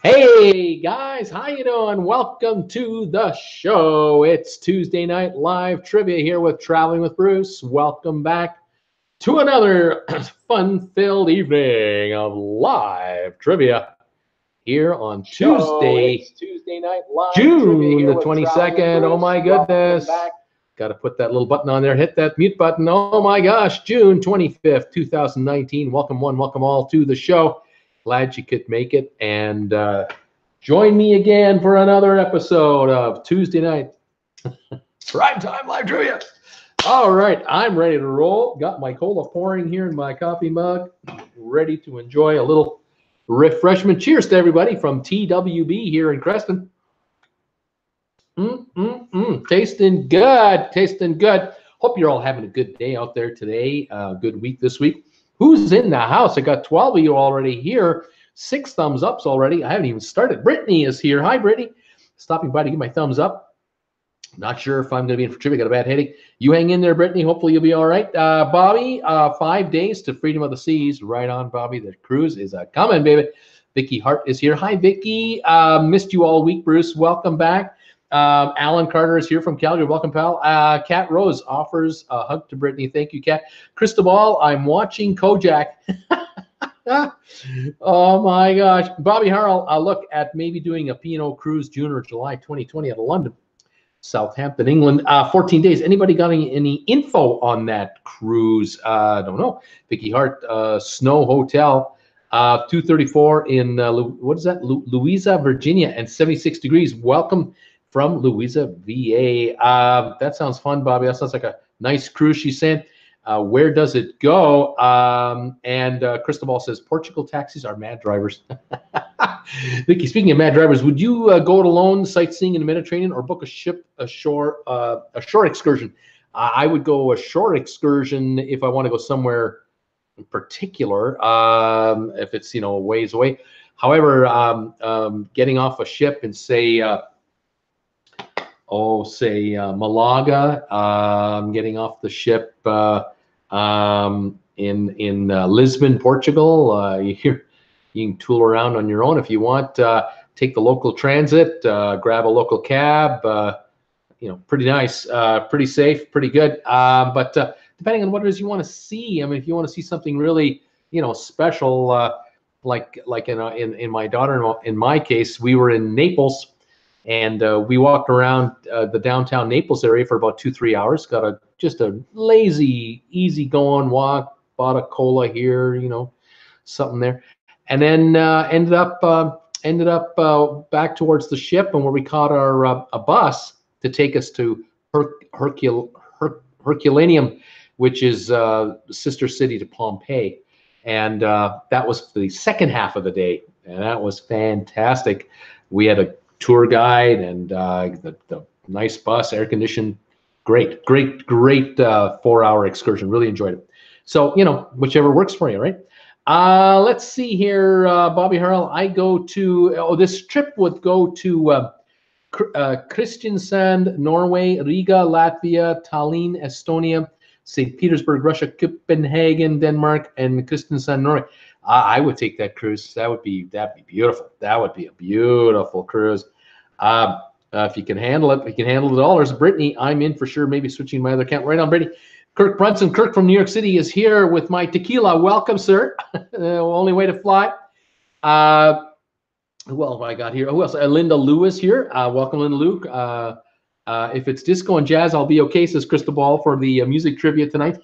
Hey guys, how you doing? Welcome to the show. It's Tuesday night live trivia here with Traveling with Bruce. Welcome back to another fun-filled evening of live trivia here on Tuesday night live June the 22nd. Oh my goodness. Got to put that little button on there. Hit that mute button. Oh my gosh, June 25th, 2019. Welcome one, welcome all to the show. Glad you could make it and join me again for another episode of Tuesday night primetime live trivia. All right, I'm ready to roll. Got my cola pouring here in my coffee mug, ready to enjoy a little refreshment. Cheers to everybody from TWB here in Creston. Tasting good, tasting good. Hope you're all having a good day out there today. Good week this week. Who's in the house? I got 12 of you already here. 6 thumbs ups already. I haven't even started. Brittany is here. Hi, Brittany. Stopping by to give my thumbs up. Not sure if I'm going to be in for trivia. Got a bad headache. You hang in there, Brittany. Hopefully you'll be all right. Bobby, 5 days to freedom of the seas. Right on, Bobby. The cruise is coming, baby. Vicky Hart is here. Hi, Vicky. Missed you all week, Bruce. Welcome back. Alan Carter is here from Calgary. Welcome, pal. Kat Rose offers a hug to Brittany. Thank you, Kat. Cristobal, I'm watching Kojak. Oh, my gosh. Bobby Harrell, look at maybe doing a P&O cruise June or July 2020 out of London, Southampton, England. 14 days. Anybody got any info on that cruise? I don't know. Vicky Hart, Snow Hotel. 234 in, what is that? Louisa, Virginia, and 76 degrees. Welcome from Louisa, VA. That sounds fun, Bobby. That sounds like a nice cruise, she's saying. Where does it go? And Cristobal says, Portugal taxis are mad drivers. Vicky, speaking of mad drivers, would you go it alone sightseeing in the Mediterranean or book a shore excursion? I would go a shore excursion if I want to go somewhere in particular, if it's, a ways away. However, getting off a ship and say Malaga, getting off the ship in Lisbon, Portugal. You can tool around on your own if you want. Take the local transit, grab a local cab. Pretty nice, pretty safe, pretty good. But depending on what it is you want to see, I mean, if you want to see something really, special, like in my daughter-in-law, in my case, we were in Naples. And we walked around the downtown Naples area for about 2-3 hours. Got just a lazy, easy-going walk. Bought a cola here, something there, and then ended up back towards the ship, and where we caught our a bus to take us to Herculaneum, which is the sister city to Pompeii, and that was the second half of the day, and that was fantastic. We had a tour guide and the nice bus, air conditioned, great 4-hour excursion. Really enjoyed it. So whichever works for you, right? Let's see here, Bobby Harrell. I go to this trip would go to Kristiansand, Norway, Riga, Latvia, Tallinn, Estonia, St. Petersburg, Russia, Copenhagen, Denmark, and Kristiansand, Norway. I would take that cruise. That'd be beautiful. That would be a beautiful cruise. If you can handle it, if you can handle the dollars. Brittany, I'm in for sure. Maybe switching my other account. Right on, Brittany. Kirk Brunson. Kirk from New York City is here with my tequila. Welcome, sir. Only way to fly. Who else have I got here? Who else? Linda Lou is here. Welcome, Linda Lou. If it's disco and jazz, I'll be okay, says Cristobal for the music trivia tonight.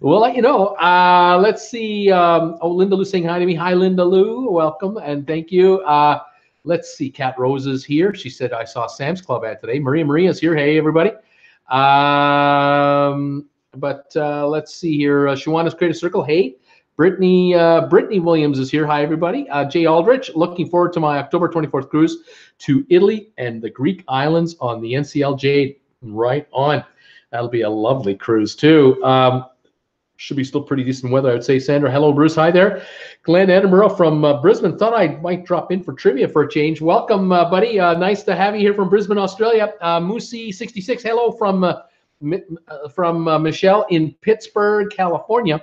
We'll let you know. Let's see. Linda Lou saying hi to me. Hi, Linda Lou. Welcome and thank you. Let's see. Kat Rose is here. She said, I saw Sam's Club ad today. Maria is here. Hey, everybody. Let's see here. Shawana's Creative Circle. Hey. Brittany Williams is here. Hi, everybody. Jay Aldrich. Looking forward to my October 24th cruise to Italy and the Greek islands on the NCL Jade. Right on. That'll be a lovely cruise, too. Should be still pretty decent weather, I would say. Sandra, hello, Bruce. Hi there. Glenn Edinburgh from Brisbane. Thought I might drop in for trivia for a change. Welcome, buddy. Nice to have you here from Brisbane, Australia. Moosey66, hello from Michelle in Pittsburgh, California.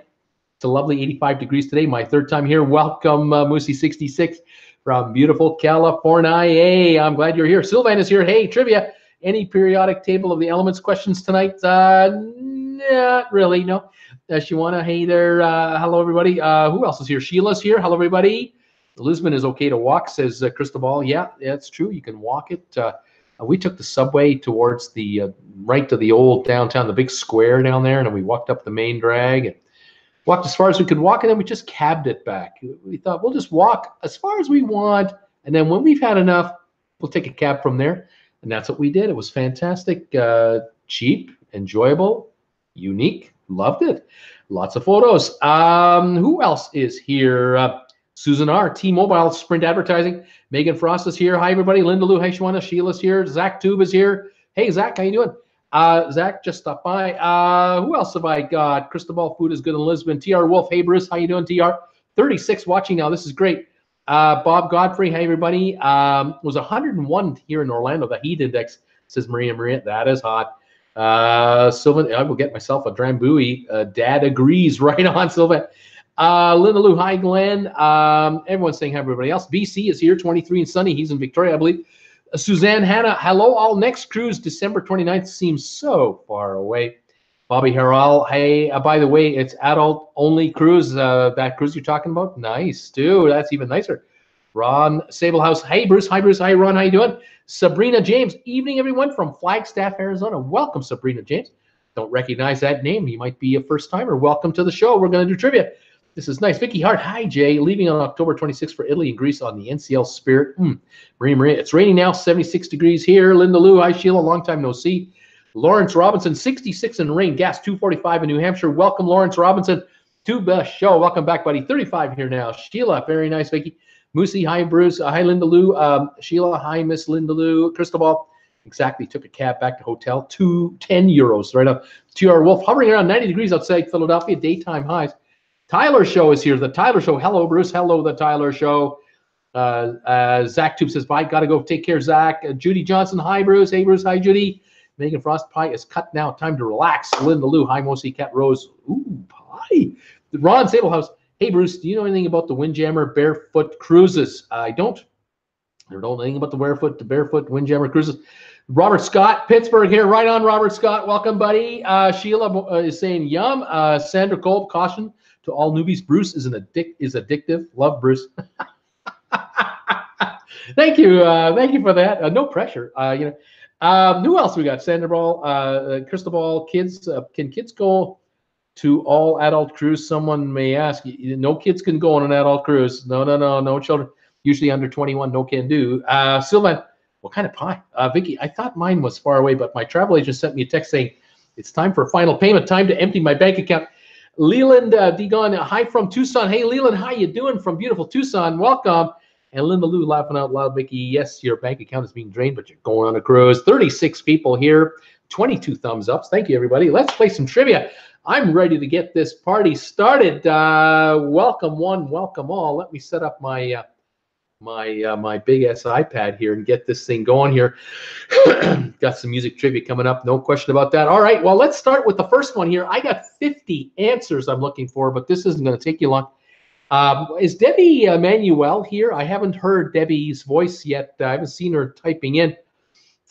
It's a lovely 85 degrees today. My third time here. Welcome, Moosey66 from beautiful California. Hey, I'm glad you're here. Sylvan is here. Hey, trivia. Any periodic table of the elements questions tonight? Not really, no. Shiwana, hey there. Hello, everybody. Who else is here? Sheila's here. Hello, everybody. Lisbon is okay to walk, says Cristobal. Yeah, that's true. You can walk it. We took the subway towards the right to the old downtown, the big square down there, and then we walked up the main drag and walked as far as we could walk, and then we just cabbed it back. We thought we'll just walk as far as we want, and then when we've had enough, we'll take a cab from there. And that's what we did. It was fantastic, cheap, enjoyable, unique. Loved it. Lots of photos. Who else is here? Susan R. T-Mobile Sprint Advertising. Megan Frost is here. Hi, everybody. Linda Lou. Hey, Shawana. Sheila's here. Zach Tube is here. Hey, Zach. How you doing? Zach just stopped by. Who else have I got? Cristobal Food is good in Lisbon. TR Wolf. Hey, Bruce. How you doing, TR? 36 watching now. This is great. Bob Godfrey. Hey, everybody. Was 101 here in Orlando. The heat index, says Maria. That is hot. Sylvan, I will get myself a Drambuie. Dad agrees. Right on, Sylvan. Linda Lou, hi, Glenn. Everyone's saying hi, everybody else. BC is here, 23 and sunny. He's in Victoria, I believe. Suzanne Hanna, hello, all. Next cruise, December 29th, seems so far away. Bobby Harrell, hey, by the way, it's adult-only cruise. That cruise you're talking about? Nice, dude. That's even nicer. Ron Sablehouse, hey, Bruce. Hi, Bruce. Hi, Ron. How you doing? Sabrina James, evening, everyone, from Flagstaff, Arizona. Welcome, Sabrina James. Don't recognize that name. You might be a first-timer. Welcome to the show. We're going to do trivia. This is nice. Vicky Hart, hi, Jay. Leaving on October 26th for Italy and Greece on the NCL Spirit. Maria, it's raining now, 76 degrees here. Linda Lou, hi, Sheila. Long time no see. Lawrence Robinson, 66 in rain. Gas, 245 in New Hampshire. Welcome, Lawrence Robinson, to the show. Welcome back, buddy. 35 here now. Sheila, very nice, Vicky. Moosey, hi, Bruce. Hi, Linda Lou. Sheila, hi, Miss Linda Lou. Cristobal, exactly, took a cab back to hotel. 10 euros, right up. TR Wolf, hovering around 90 degrees outside Philadelphia, daytime highs. Tyler Show is here. The Tyler Show. Hello, Bruce. Hello, the Tyler Show. Zach Tube says, bye. Got to go. Take care, Zach. Judy Johnson. Hi, Bruce. Hey, Bruce. Hi, Judy. Megan Frost. Pie is cut now. Time to relax. Linda Lou. Hi, Mosi. Cat Rose. Ooh, pie. Ron Sablehouse. Hey, Bruce. Do you know anything about the Windjammer Barefoot Cruises? I don't. I don't know anything about the Barefoot Windjammer Cruises. Robert Scott, Pittsburgh here. Right on, Robert Scott. Welcome, buddy. Sheila is saying, yum. Sandra Kolb, caution to all newbies. Bruce is addictive. Love Bruce. Thank you. Thank you for that. No pressure. Who else we got? Sandra Ball, Cristobal, kids. Can kids go to all adult cruise? Someone may ask. No kids can go on an adult cruise. No children. Usually under 21, no can do. Sylvan, what kind of pie? Vicky, I thought mine was far away, but my travel agent sent me a text saying it's time for final payment. Time to empty my bank account. Leland Degon, hi from Tucson. Hey, Leland, how you doing from beautiful Tucson? Welcome. And Linda Lou laughing out loud, Vicky. Yes, your bank account is being drained, but you're going on a cruise. 36 people here, 22 thumbs ups. Thank you, everybody. Let's play some trivia. I'm ready to get this party started. Welcome one, welcome all. Let me set up my my big ass iPad here and get this thing going here. Got some music trivia coming up, no question about that. All right, well, let's start with the first one here. I got 50 answers I'm looking for, but this isn't going to take you long. Is Debbie Manuel here? I haven't heard Debbie's voice yet. I haven't seen her typing in,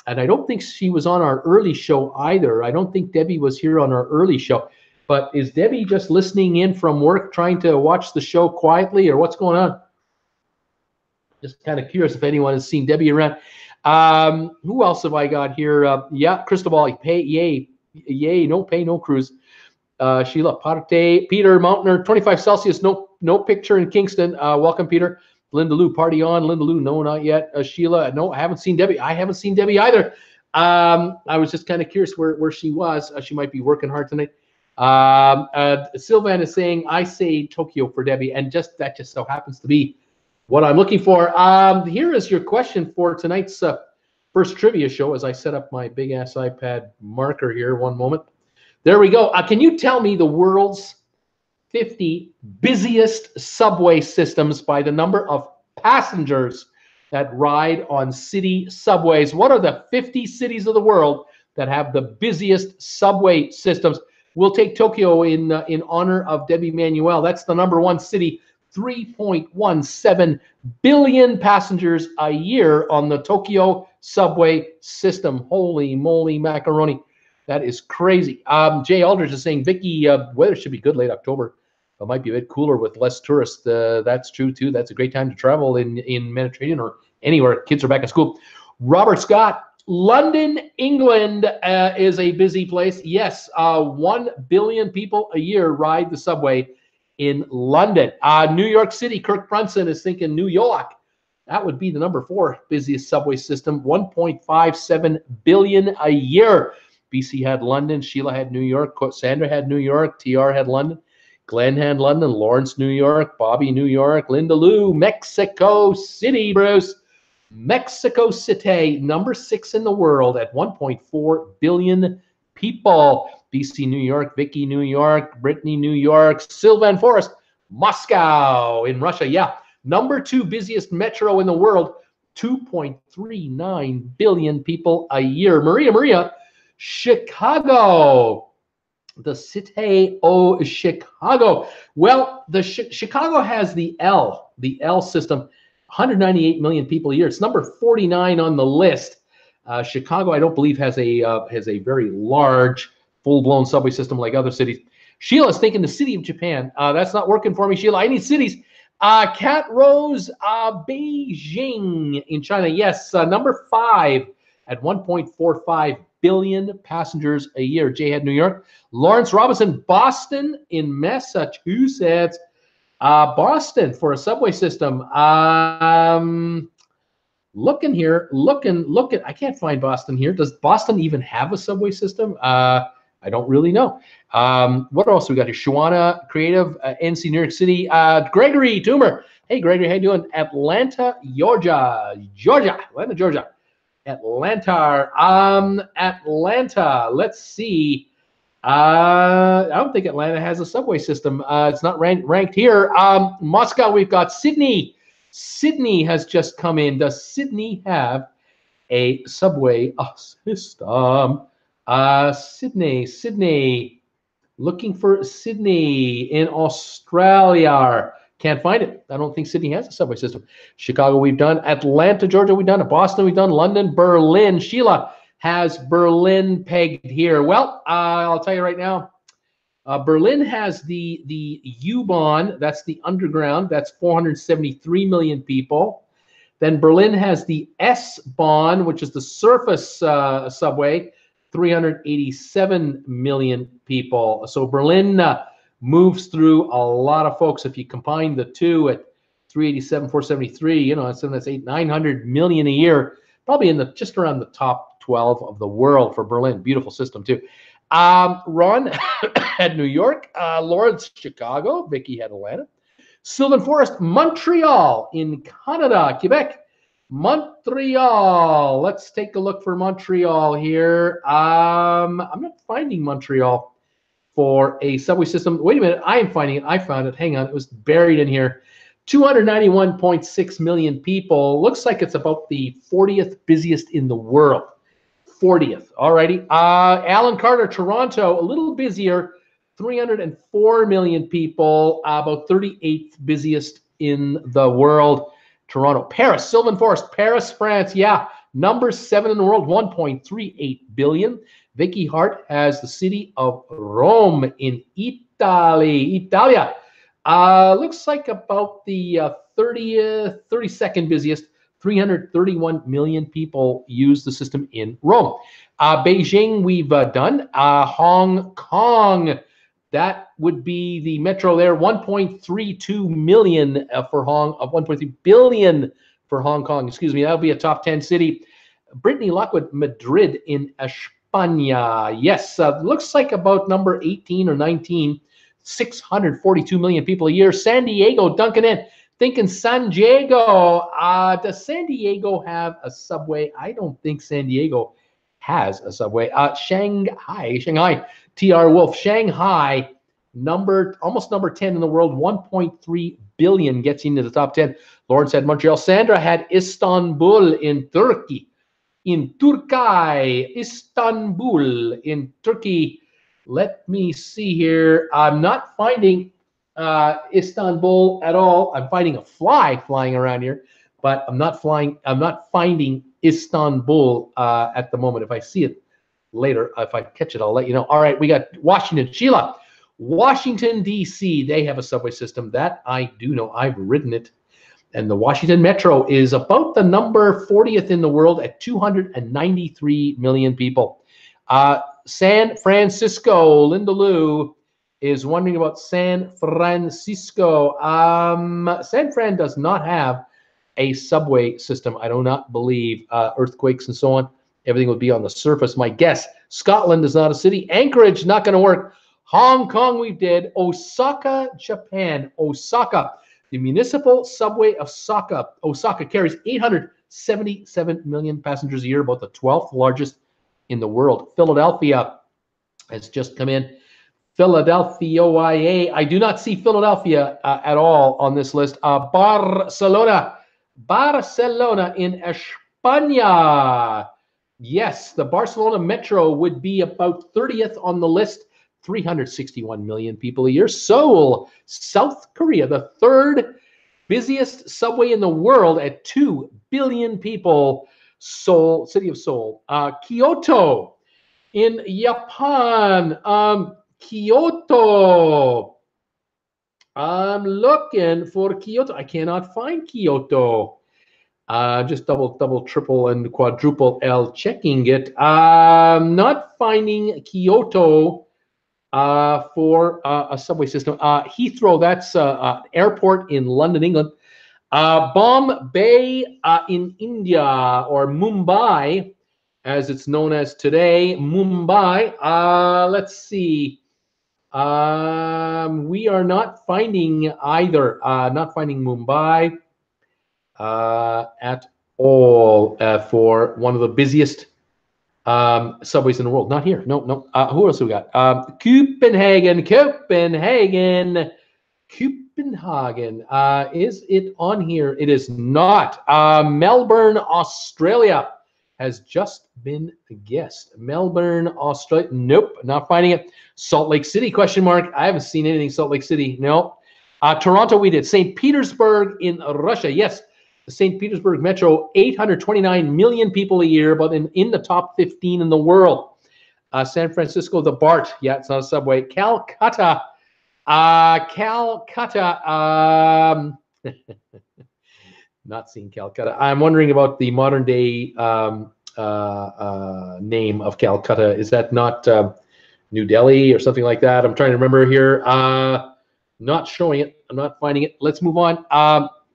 and I don't think she was on our early show either. I don't think Debbie was here on our early show. But is Debbie just listening in from work, trying to watch the show quietly, or what's going on? Just kind of curious if anyone has seen Debbie around. Who else have I got here? Yeah, Cristobal, pay, yay, no pay, no cruise. Sheila Parte, Peter Mountainer, 25 Celsius, no picture in Kingston. Welcome, Peter. Linda Lou, party on. Linda Lou, no, not yet. Sheila, no, I haven't seen Debbie. I haven't seen Debbie either. I was just kind of curious where she was. She might be working hard tonight. Sylvan is saying, I say Tokyo for Debbie, and that just so happens to be what I'm looking for. Here is your question for tonight's first trivia show as I set up my big-ass iPad marker here. One moment. There we go. Can you tell me the world's 50 busiest subway systems by the number of passengers that ride on city subways? What are the 50 cities of the world that have the busiest subway systems? We'll take Tokyo in honor of Debbie Manuel. That's the #1 city. 3.17 billion passengers a year on the Tokyo subway system. Holy moly macaroni. That is crazy. Jay Aldridge is saying, Vicky, weather should be good late October. It might be a bit cooler with less tourists. That's true, too. That's a great time to travel in Mediterranean or anywhere. Kids are back in school. Robert Scott, London, England is a busy place. Yes, 1 billion people a year ride the subway in London. New York City, Kirk Brunson is thinking New York. That would be the #4 busiest subway system, 1.57 billion a year. BC had London, Sheila had New York, Sandra had New York, TR had London, Glenn had London, Lawrence, New York, Bobby, New York, Linda Lou, Mexico City, Bruce. Mexico City, #6 in the world at 1.4 billion people. BC, New York, Vicky, New York, Brittany, New York, Sylvan Forest, Moscow in Russia. Yeah, #2 busiest metro in the world, 2.39 billion people a year. Maria, Chicago, the city of Chicago. Well, Chicago has the L system, 198 million people a year. It's #49 on the list. Chicago, I don't believe, has a very large, full-blown subway system like other cities. Sheila's thinking the city of Japan. That's not working for me, Sheila. I need cities. Cat Rose, Beijing in China. Yes, #5 at 1.45 billion passengers a year. Jay had New York. Lawrence Robinson, Boston in Massachusetts. Boston for a subway system. Looking here, looking. I can't find Boston here. Does Boston even have a subway system? I don't really know. What else we got here? Shawana Creative, NC New York City. Gregory Toomer. Hey, Gregory, how you doing? Atlanta, Georgia. Atlanta, Georgia. Atlanta. Let's see. I don't think Atlanta has a subway system. It's not ranked here. Moscow, we've got Sydney. Sydney has just come in. Does Sydney have a subway system? Sydney. Looking for Sydney in Australia. Can't find it. I don't think Sydney has a subway system. Chicago, we've done. Atlanta, Georgia, we've done. Boston, we've done. London, Berlin. Sheila has Berlin pegged here. Well, I'll tell you right now, Berlin has the U-Bahn. That's the underground. That's 473 million people. Then Berlin has the S-Bahn, which is the surface subway, 387 million people. So Berlin moves through a lot of folks. If you combine the two at 387, 473, you know, that's 900 million a year, probably in just around the top 12 of the world for Berlin. Beautiful system too. Ron had New York, Lawrence, Chicago, Vicky had Atlanta, Sylvan Forest, Montreal in Canada, Quebec, Montreal. Let's take a look for Montreal here. I'm not finding Montreal for a subway system. Wait a minute, I am finding it. I found it. Hang on, it was buried in here. 291.6 million people. Looks like it's about the 40th busiest in the world. 40th. All righty. Alan Carter, Toronto, a little busier. 304 million people. About 38th busiest in the world. Toronto. Paris, Sylvan Forest, Paris, France. Yeah, #7 in the world. 1.38 billion. Vicky Hart has the city of Rome in Italia. Looks like about the 32nd busiest. 331 million people use the system in Rome. Beijing, we've done. Hong Kong, that would be the metro there. 1.32 million for 1.3 billion for Hong Kong. Excuse me, that'll be a top 10 city. Brittany Lockwood, Madrid in España. Yes, looks like about number 18 or 19. 642 million people a year. San Diego, Duncan in. Thinking San Diego. Does San Diego have a subway? I don't think San Diego has a subway. Shanghai. TR Wolf. Shanghai, almost number 10 in the world. 1.3 billion gets into the top 10. Lawrence had Montreal. Sandra had Istanbul in Turkey. Istanbul in Turkey. Let me see here. I'm not finding Istanbul at all. I'm finding a fly flying around here, but I'm not finding Istanbul at the moment. If I see it later, if I catch it, I'll let you know. All right, we got Washington. Sheila, Washington, D.C., they have a subway system that I do know. I've ridden it. And the Washington Metro is about the number 40th in the world at 293 million people. San Francisco, Linda Lou is wondering about San Francisco. San Fran does not have a subway system. I do not believe earthquakes and so on. Everything would be on the surface. My guess, Scotland is not a city. Anchorage, not going to work. Hong Kong, we did. Osaka, Japan. Osaka. The municipal subway of Osaka carries 877 million passengers a year, about the 12th largest in the world. Philadelphia has just come in. Philadelphia, OIA. I do not see Philadelphia at all on this list. Barcelona in España. Yes, the Barcelona Metro would be about 30th on the list. 361 million people a year. Seoul, South Korea, the third busiest subway in the world at 2 billion people. Seoul, city of Seoul. Kyoto in Japan. Kyoto. I'm looking for Kyoto. I cannot find Kyoto. Just double, triple, and quadruple L checking it. Not finding Kyoto for a subway system. Heathrow, that's airport in London, England. Bombay in India, or Mumbai, as it's known as today. Mumbai. Let's see. We are not finding either. Not finding Mumbai at all for one of the busiest subways in the world. Not here. No. Who else we got? Copenhagen. Is it on here? It is not. Melbourne, Australia has just been guessed. Melbourne, Australia. Nope, not finding it. Salt Lake City, question mark. I haven't seen anything Salt Lake City. No. Toronto, we did. St. Petersburg in Russia. Yes. The St. Petersburg Metro, 829 million people a year, but in the top 15 in the world. San Francisco, the BART. Yeah, it's not a subway. Calcutta. Not seeing Calcutta. I'm wondering about the modern day name of Calcutta. Is that not New Delhi or something like that? I'm trying to remember here. Not showing it. I'm not finding it. Let's move on.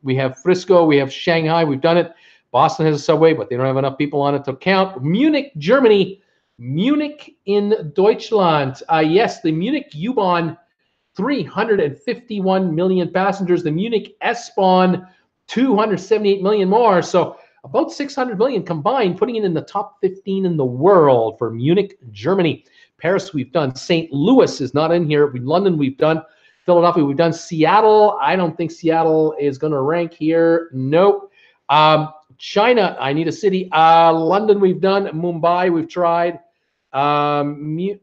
We have Frisco, we have Shanghai, we've done it. Boston has a subway, but they don't have enough people on it to count. Munich, Germany. Munich in Deutschland. Yes, the Munich U-Bahn, 351 million passengers. The Munich S-Bahn, 278 million more. So about 600 million combined, putting it in the top 15 in the world for Munich, Germany. Paris, we've done. St. Louis is not in here. London, we've done. Philadelphia, we've done. Seattle, I don't think Seattle is going to rank here. Nope. China, I need a city. London, we've done. Mumbai, we've tried. Myanmar,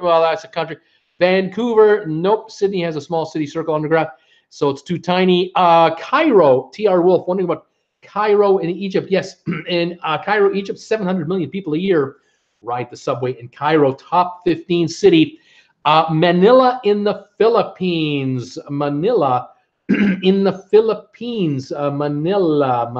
well, that's a country. Vancouver, nope. Sydney has a small city circle underground, so it's too tiny. Cairo, T.R. Wolf, wondering about Cairo in Egypt. Yes, in Cairo, Egypt, 700 million people a year ride the subway in Cairo, top 15 city. Manila in the Philippines. Manila in the Philippines. Manila.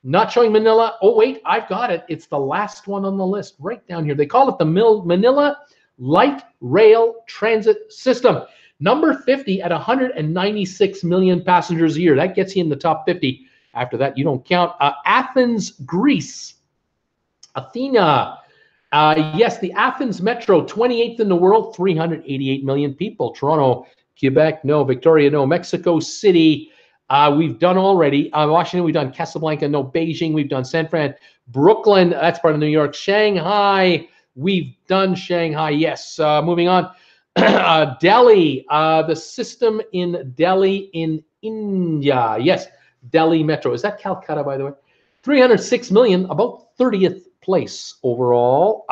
Not showing Manila. Oh, wait, I've got it. It's the last one on the list right down here. They call it the Manila Light Rail Transit System. Number 50 at 196 million passengers a year. That gets you in the top 50. After that, you don't count. Athens, Greece. Athena. Yes, the Athens Metro, 28th in the world, 388 million people. Toronto, Quebec, no. Victoria, no. Mexico City, we've done already. Washington, we've done. Casablanca, no. Beijing, we've done. San Fran. Brooklyn, that's part of New York. Shanghai, we've done Shanghai, yes. Moving on. Delhi, the system in Delhi in India. Yes, Delhi Metro. Is that Calcutta, by the way? 306 million, about 30th place overall.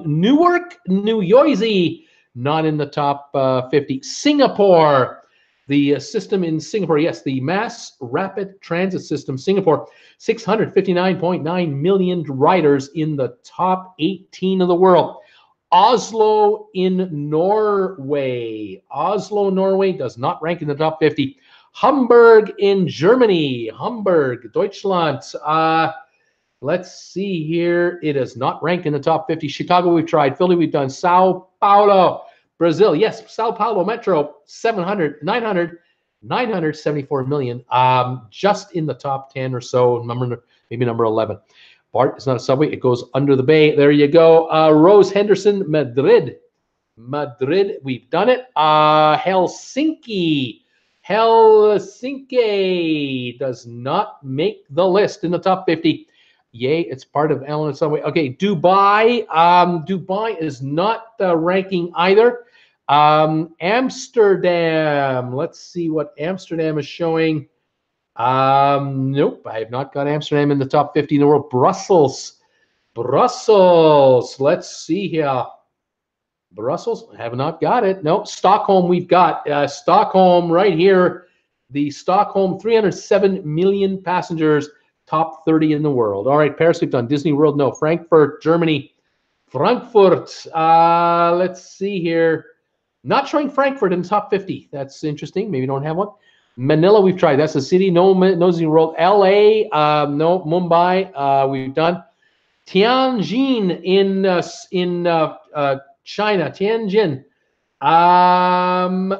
Newark, New Jersey, not in the top 50. Singapore, the system in Singapore, yes, the Mass Rapid Transit System, Singapore, 659.9 million riders in the top 18 of the world. Oslo in Norway. Oslo, Norway does not rank in the top 50. Hamburg in Germany. Hamburg, Deutschland. Let's see here. It is not ranked in the top 50. Chicago, we've tried. Philly, we've done. Sao Paulo, Brazil. Yes, Sao Paulo Metro, 974 million. Just in the top 10 or so, maybe number 11. BART is not a subway. It goes under the bay. There you go. Rose Henderson, Madrid. Madrid, we've done it. Helsinki. Helsinki does not make the list in the top 50. Yay, it's part of Allen Subway. Okay, Dubai. Dubai is not ranking either. Amsterdam. Let's see what Amsterdam is showing. Nope, I have not got Amsterdam in the top 50 in the world. Brussels. Brussels. Let's see here. Brussels, I have not got it. No, Stockholm, we've got. Stockholm right here. The Stockholm, 307 million passengers, top 30 in the world. All right, Paris, we've done. Disney World, no. Frankfurt, Germany. Frankfurt, let's see here. Not showing Frankfurt in the top 50. That's interesting. Maybe don't have one. Manila, we've tried. That's a city. No Disney World. LA, no. Mumbai, we've done. Tianjin in China. Tianjin.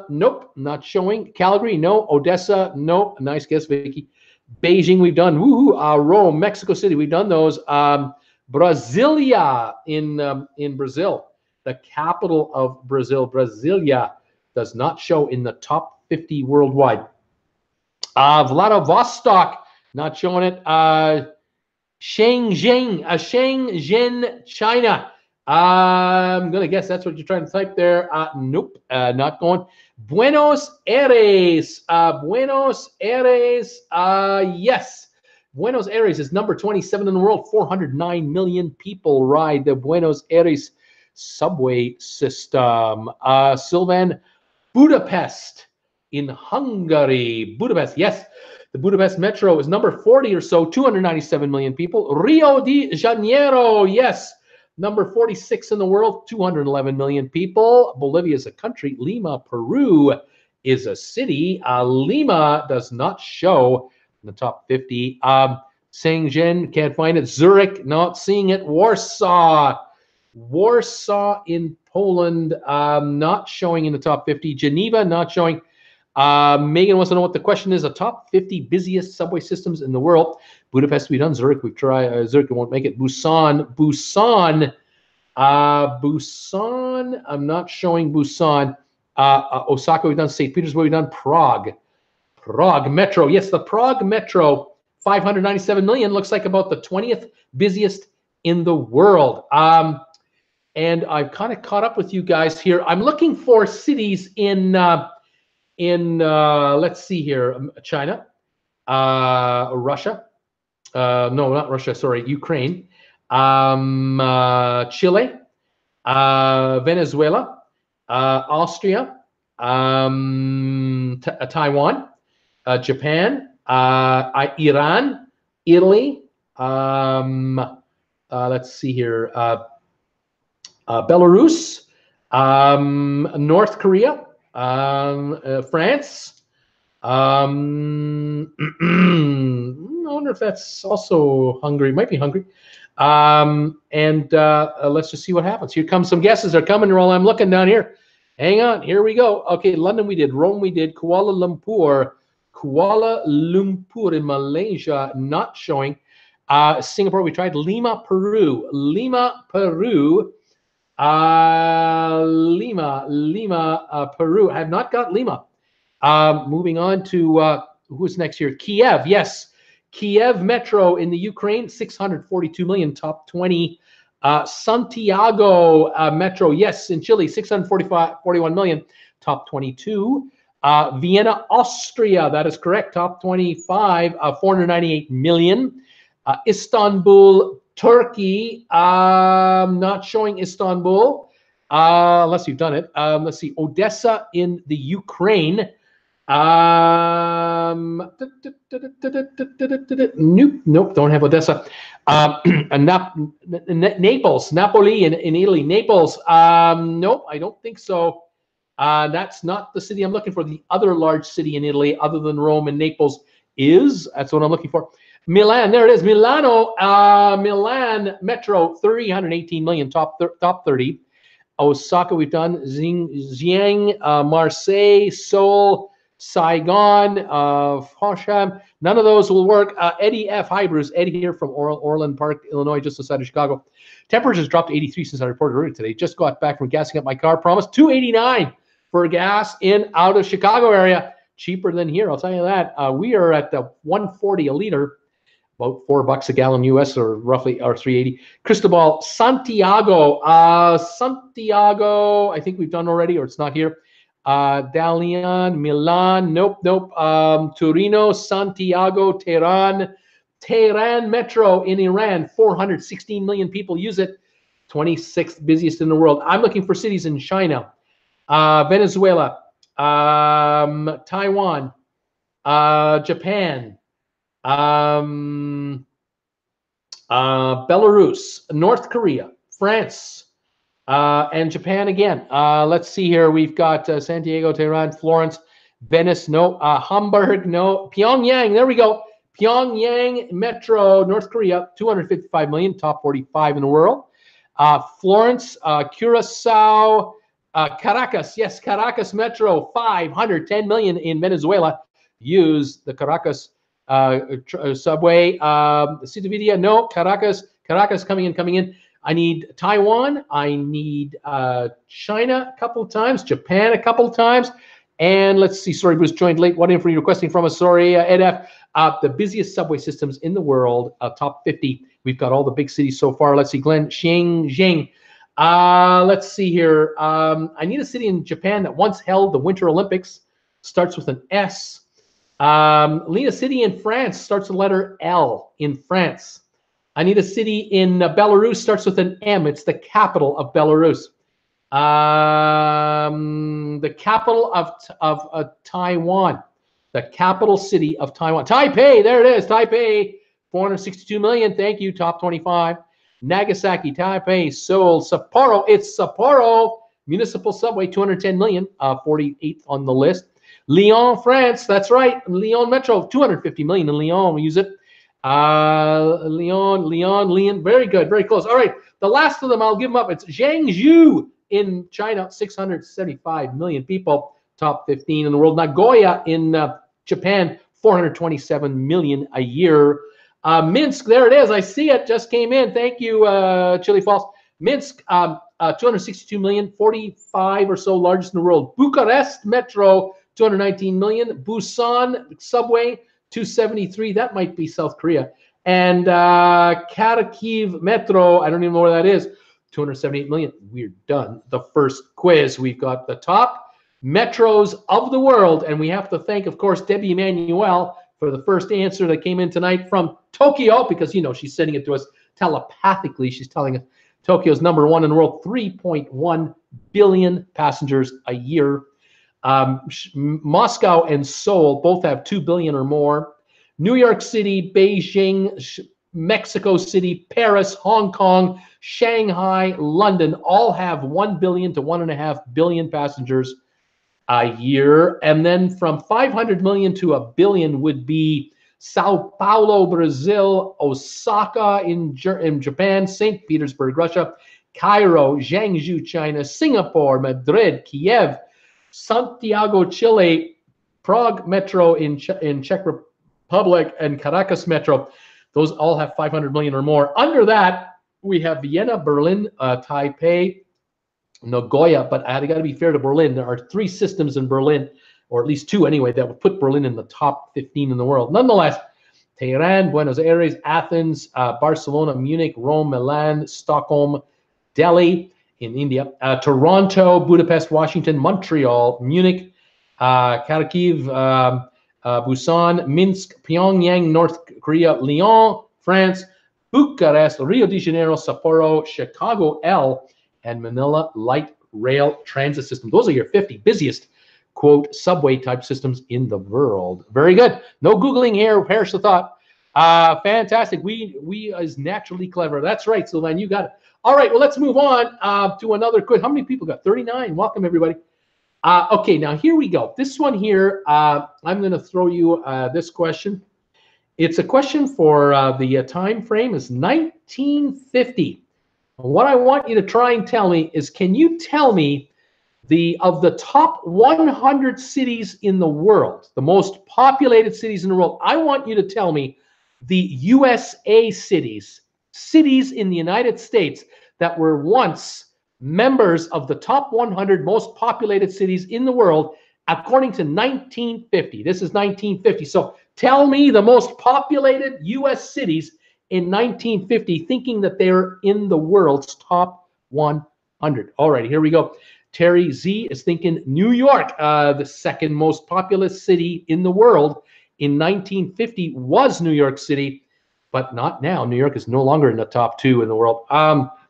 Nope, not showing. Calgary, no. Odessa, no. Nice guess, Vicky. Beijing, we've done. Woohoo. Rome, Mexico City, we've done those. Brasilia in Brazil, the capital of Brazil. Brasilia does not show in the top 50 worldwide. Vladivostok, not showing it. Shenzhen, China. I'm going to guess that's what you're trying to type there. Nope, not going. Buenos Aires. Buenos Aires. Yes. Buenos Aires is number 27 in the world. 409 million people ride the Buenos Aires subway system. Sylvan, Budapest in Hungary. Budapest, yes. The Budapest Metro is number 40 or so, 297 million people. Rio de Janeiro, yes. Number 46 in the world, 211 million people. Bolivia is a country. Lima, Peru is a city. Lima does not show in the top 50. Shenzhen, can't find it. Zurich, not seeing it. Warsaw. Warsaw in Poland, not showing in the top 50. Geneva, not showing. Megan wants to know what the question is. The top 50 busiest subway systems in the world. Budapest, we've done. Zurich, we've tried. Zurich won't make it. Busan, I'm not showing Busan. Osaka, we've done. St. Petersburg, we've done. Prague Metro. Yes, the Prague Metro, 597 million. Looks like about the 20th busiest in the world. And I've kind of caught up with you guys here. I'm looking for cities in let's see here, China, Russia, no, not Russia, sorry, Ukraine, Chile, Venezuela, Austria, Taiwan, Japan, Iran, Italy, let's see here, Belarus, North Korea, France. I wonder if that's also Hungary. Might be Hungary. Let's just see what happens. Here comes some guesses. They're coming while I'm looking down here. Hang on. Here we go. Okay, London we did. Rome we did. Kuala Lumpur in Malaysia, not showing. Singapore we tried. Lima, Peru. Peru. I have not got Lima. Moving on to who's next here? Kiev. Yes, Kiev Metro in the Ukraine, 642 million, top 20. Santiago Metro, yes, in Chile, 641 million, top 22. Vienna, Austria, that is correct, top 25, 498 million. Istanbul, Turkey, not showing Istanbul, unless you've done it. Let's see, Odessa in the Ukraine. Nope, don't have Odessa. Naples, Napoli in Italy. Naples, nope, I don't think so. That's not the city I'm looking for. The other large city in Italy, other than Rome and Naples, that's what I'm looking for. Milan, there it is. Milano, Milan Metro, 318 million, top 30. Osaka, we've done. Xiang, Marseille, Seoul, Saigon, Foshan. None of those will work. Eddie F. Hi, Bruce. Eddie here from Orland Park, Illinois, just outside of Chicago. Temperatures dropped to 83 since I reported earlier today. Just got back from gassing up my car. Promised $2.89 for gas in out of Chicago area. Cheaper than here, I'll tell you that. We are at the $1.40 a liter, about $4 a gallon US, or roughly, or $3.80. Cristobal, Santiago, Santiago, I think we've done already, or it's not here. Dalian, Milan, nope. Torino, Santiago, Tehran Metro in Iran, 416 million people use it, 26th busiest in the world. I'm looking for cities in China, Venezuela, Taiwan, Japan, Belarus, North Korea, France, and Japan again. Let's see here. We've got Santiago, Tehran, Florence, Venice, no. Hamburg, no. Pyongyang, there we go. Pyongyang Metro, North Korea, 255 million, top 45 in the world. Florence, Curacao, Caracas, yes, Caracas Metro, 510 million in Venezuela. Use the Caracas subway. Citavidia, no. Caracas coming in. I need Taiwan. I need China a couple of times. Japan a couple of times. And let's see. Sorry, Bruce joined late. What info are you requesting from us? Sorry, Ed F. The busiest subway systems in the world, top 50. We've got all the big cities so far. Let's see. Glenn, Shenzhen. Let's see here. I need a city in Japan that once held the Winter Olympics. Starts with an S. Need a city in France. Starts with the letter L in France. I need a city in Belarus. Starts with an M. It's the capital of Belarus. The capital of Taiwan. The capital city of Taiwan. Taipei. There it is. Taipei. 462 million. Thank you. Top 25. Nagasaki, Taipei, Seoul, Sapporo. It's Sapporo. Municipal subway, 210 million. 48th on the list. Lyon, France. That's right. Lyon Metro, 250 million in Lyon. We use it. Lyon. Very good. Very close. All right. The last of them, I'll give them up. It's Zhangzhou in China, 675 million people. Top 15 in the world. Nagoya in Japan, 427 million a year. Minsk, there it is. I see it. Just came in. Thank you, Chili Falls. Minsk, 262 million, 45 or so largest in the world. Bucharest Metro, 219 million. Busan subway, 273. That might be South Korea. And Kharkiv Metro, I don't even know where that is. 278 million. We're done. The first quiz. We've got the top metros of the world. And we have to thank, of course, Debbie Emanuel for the first answer that came in tonight from Tokyo, because, you know, she's sending it to us telepathically. She's telling us Tokyo's #1 in the world, 3.1 billion passengers a year. Moscow and Seoul both have 2 billion or more. New York City, Beijing, Mexico City, Paris, Hong Kong, Shanghai, London all have 1 billion to 1.5 billion passengers a year. And then from 500 million to 1 billion would be Sao Paulo, Brazil, Osaka in Japan, St. Petersburg, Russia, Cairo, Zhangzhou, China, Singapore, Madrid, Kiev, Santiago, Chile, Prague Metro in Czech Republic, and Caracas Metro. Those all have 500 million or more. Under that, we have Vienna, Berlin, Taipei, Nagoya, but I got to be fair to Berlin. There are 3 systems in Berlin, or at least 2 anyway, that would put Berlin in the top 15 in the world. Nonetheless, Tehran, Buenos Aires, Athens, Barcelona, Munich, Rome, Milan, Stockholm, Delhi in India, Toronto, Budapest, Washington, Montreal, Munich, Kharkiv, Busan, Minsk, Pyongyang, North Korea, Lyon, France, Bucharest, Rio de Janeiro, Sapporo, Chicago L, and Manila Light Rail Transit System. Those are your 50 busiest, quote, subway type systems in the world. Very good. No Googling here. Perish the thought. Fantastic. We is naturally clever. That's right, Sylvain. You got it. All right. Well, let's move on to another quiz. How many people got? 39. Welcome, everybody. Okay, now here we go. This one here, I'm going to throw you this question. It's a question for the time frame is 1950. What I want you to try and tell me is, can you tell me of the top 100 cities in the world, the most populated cities in the world? I want you to tell me the USA cities in the United States that were once members of the top 100 most populated cities in the world according to 1950. This is 1950. So tell me the most populated U.S. cities in 1950, thinking that they're in the world's top 100. All right, here we go. Terry Z is thinking New York, the second most populous city in the world in 1950 was New York City, but not now. New York is no longer in the top 2 in the world.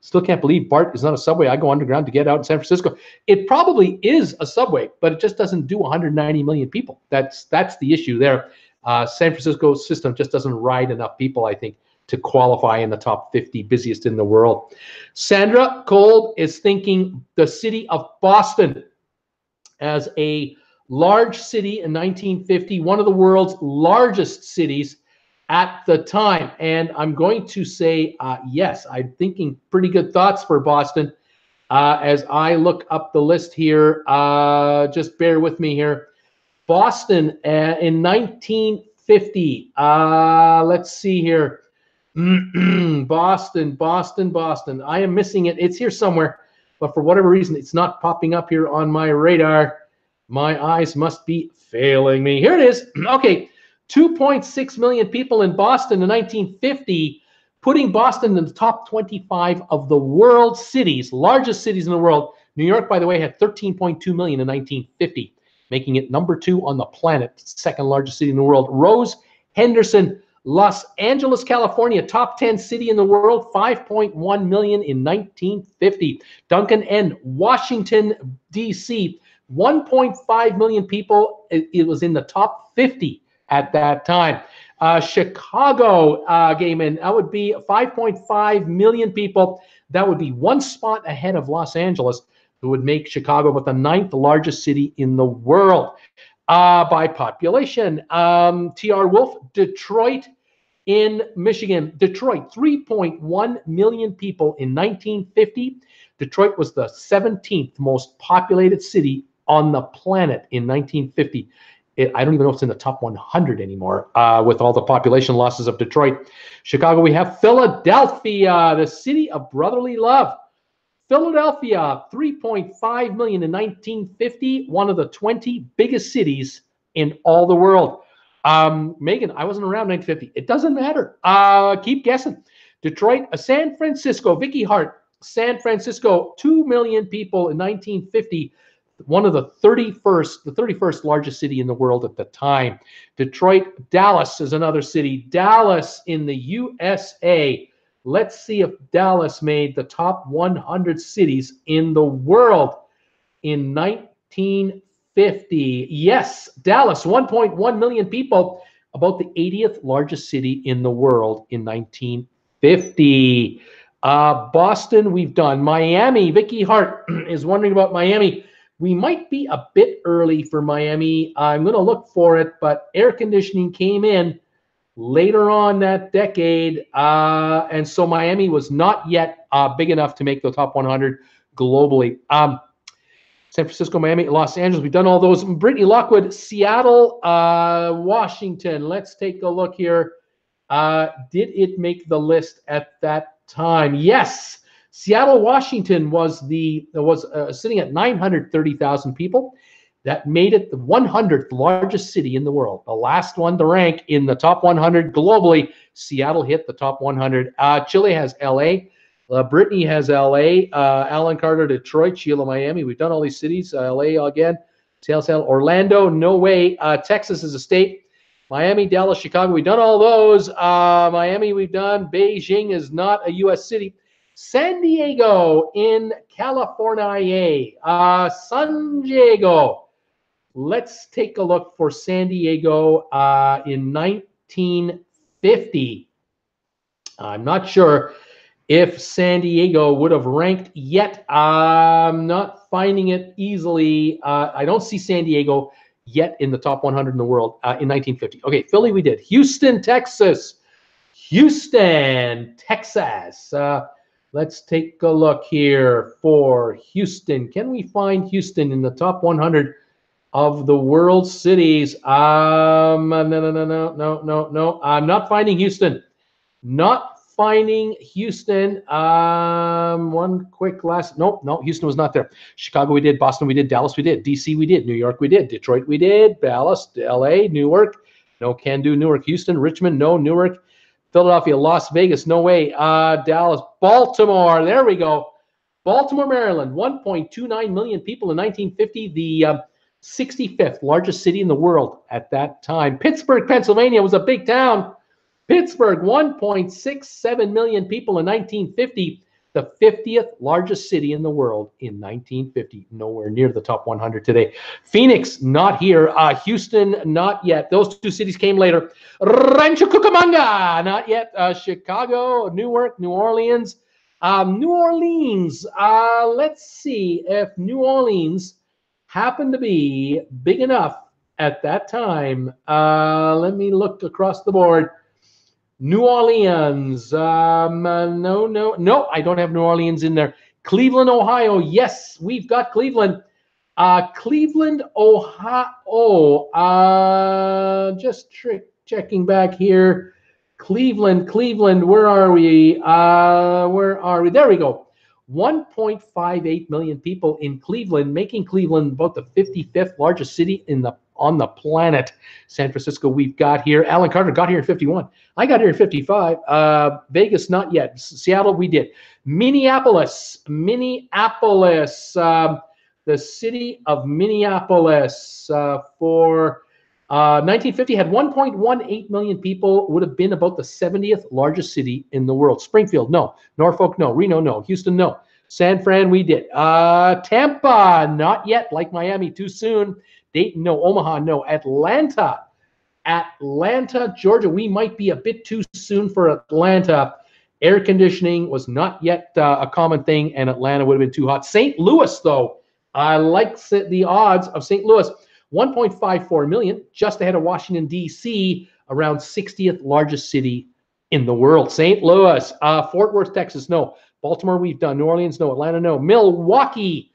Still can't believe BART is not a subway. I go underground to get out in San Francisco. It probably is a subway, but it just doesn't do 190 million people. That's the issue there. San Francisco system just doesn't ride enough people, I think, to qualify in the top 50 busiest in the world. Sandra Kolb is thinking the city of Boston as a large city in 1950, one of the world's largest cities at the time. And I'm going to say yes, I'm thinking pretty good thoughts for Boston. As I look up the list here, just bear with me here. Boston in 1950, let's see here. Boston. I am missing it. It's here somewhere, but for whatever reason, it's not popping up here on my radar. My eyes must be failing me. Here it is. Okay, 2.6 million people in Boston in 1950, putting Boston in the top 25 of the world's cities, largest cities in the world. New York, by the way, had 13.2 million in 1950, making it number 2 on the planet, second largest city in the world. Rose Henderson, Los Angeles, California, top 10 city in the world, 5.1 million in 1950. Duncan N, Washington, D.C., 1.5 million people. It was in the top 50 at that time. Chicago came in. That would be 5.5 million people. That would be one spot ahead of Los Angeles, who would make Chicago about the 9th largest city in the world. By population, T.R. Wolf, Detroit in Michigan. Detroit, 3.1 million people in 1950. Detroit was the 17th most populated city on the planet in 1950. I don't even know if it's in the top 100 anymore with all the population losses of Detroit. Chicago, we have Philadelphia, the city of brotherly love. Philadelphia, 3.5 million in 1950, one of the 20 biggest cities in all the world. Megan, I wasn't around 1950. It doesn't matter. Keep guessing. Detroit, San Francisco, Vicky Hart, San Francisco, 2 million people in 1950, one of the 31st largest city in the world at the time. Detroit, Dallas is another city. Dallas in the USA. Let's see if Dallas made the top 100 cities in the world in 1950. Yes, Dallas, 1.1 million people, about the 80th largest city in the world in 1950. Boston, we've done. Miami, Vicky Hart is wondering about Miami. We might be a bit early for Miami. I'm going to look for it, but air conditioning came in later on that decade, and so Miami was not yet big enough to make the top 100 globally. San Francisco, Miami, Los Angeles, we've done all those. Brittany Lockwood, Seattle, Washington. Let's take a look here. Did it make the list at that time? Yes. Seattle, Washington was sitting at 930,000 people. That made it the 100th largest city in the world. The last one to rank in the top 100 globally. Seattle hit the top 100. Chile has L.A. Brittany has L.A. Alan Carter, Detroit. Sheila, Miami. We've done all these cities. L.A. again. Orlando, no way. Texas is a state. Miami, Dallas, Chicago. We've done all those. Miami, we've done. Beijing is not a U.S. city. San Diego in California. San Diego. Let's take a look for San Diego in 1950. I'm not sure if San Diego would have ranked yet. I'm not finding it easily. I don't see San Diego yet in the top 100 in the world in 1950. Okay, Philly we did. Houston, Texas. Houston, Texas. Let's take a look here for Houston. Can we find Houston in the top 100 of the world cities? No. I'm not finding Houston. Not finding Houston. One quick last. No, Houston was not there. Chicago we did. Boston we did. Dallas we did. DC we did. New York we did. Detroit we did. Dallas, LA, Newark. No, can do. Newark, Houston, Richmond. No, Newark. Philadelphia, Las Vegas. No way. Dallas, Baltimore. There we go. Baltimore, Maryland. 1.29 million people in 1950. The 65th largest city in the world at that time. Pittsburgh, Pennsylvania was a big town. Pittsburgh, 1.67 million people in 1950. The 50th largest city in the world in 1950. Nowhere near the top 100 today. Phoenix, not here. Houston, not yet. Those two cities came later. Rancho Cucamonga, not yet. Chicago, Newark, New Orleans. New Orleans, let's see if New Orleans happened to be big enough at that time. Let me look across the board. New Orleans, no, I don't have New Orleans in there. Cleveland, Ohio, yes, we've got Cleveland. Cleveland, Ohio, just checking back here. Cleveland, where are we? There we go. 1.58 million people in Cleveland, making Cleveland about the 55th largest city on the planet. San Francisco, we've got here. Alan Carter got here in 51. I got here in 55. Vegas, not yet. Seattle, we did. Minneapolis, the city of Minneapolis for 1950 had 1.18 million people, would have been about the 70th largest city in the world. Springfield, no. Norfolk, no. Reno, no. Houston, no. San Fran, we did. Tampa, not yet. Like Miami, too soon. Dayton, no. Omaha, no. Atlanta, Georgia, we might be a bit too soon for Atlanta. Air conditioning was not yet a common thing, and Atlanta would have been too hot. St. Louis, though, I like the odds of St. Louis. 1.54 million, just ahead of Washington, D.C., around 60th largest city in the world. St. Louis, Fort Worth, Texas, no. Baltimore, we've done. New Orleans, no. Atlanta, no. Milwaukee,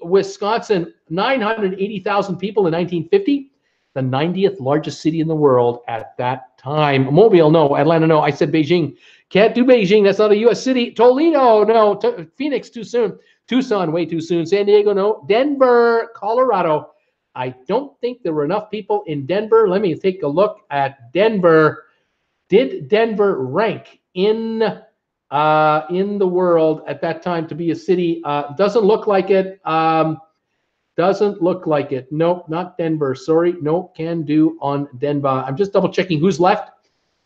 Wisconsin, 980,000 people in 1950. The 90th largest city in the world at that time. Mobile, no. Atlanta, no. I said Beijing. Can't do Beijing. That's not a U.S. city. Toledo, no. Phoenix, too soon. Tucson, way too soon. San Diego, no. Denver, Colorado. I don't think there were enough people in Denver. Let me take a look at Denver. Did Denver rank in the world at that time to be a city? Doesn't look like it. Doesn't look like it. Nope, not Denver. Sorry. Nope, can do on Denver. I'm just double checking who's left.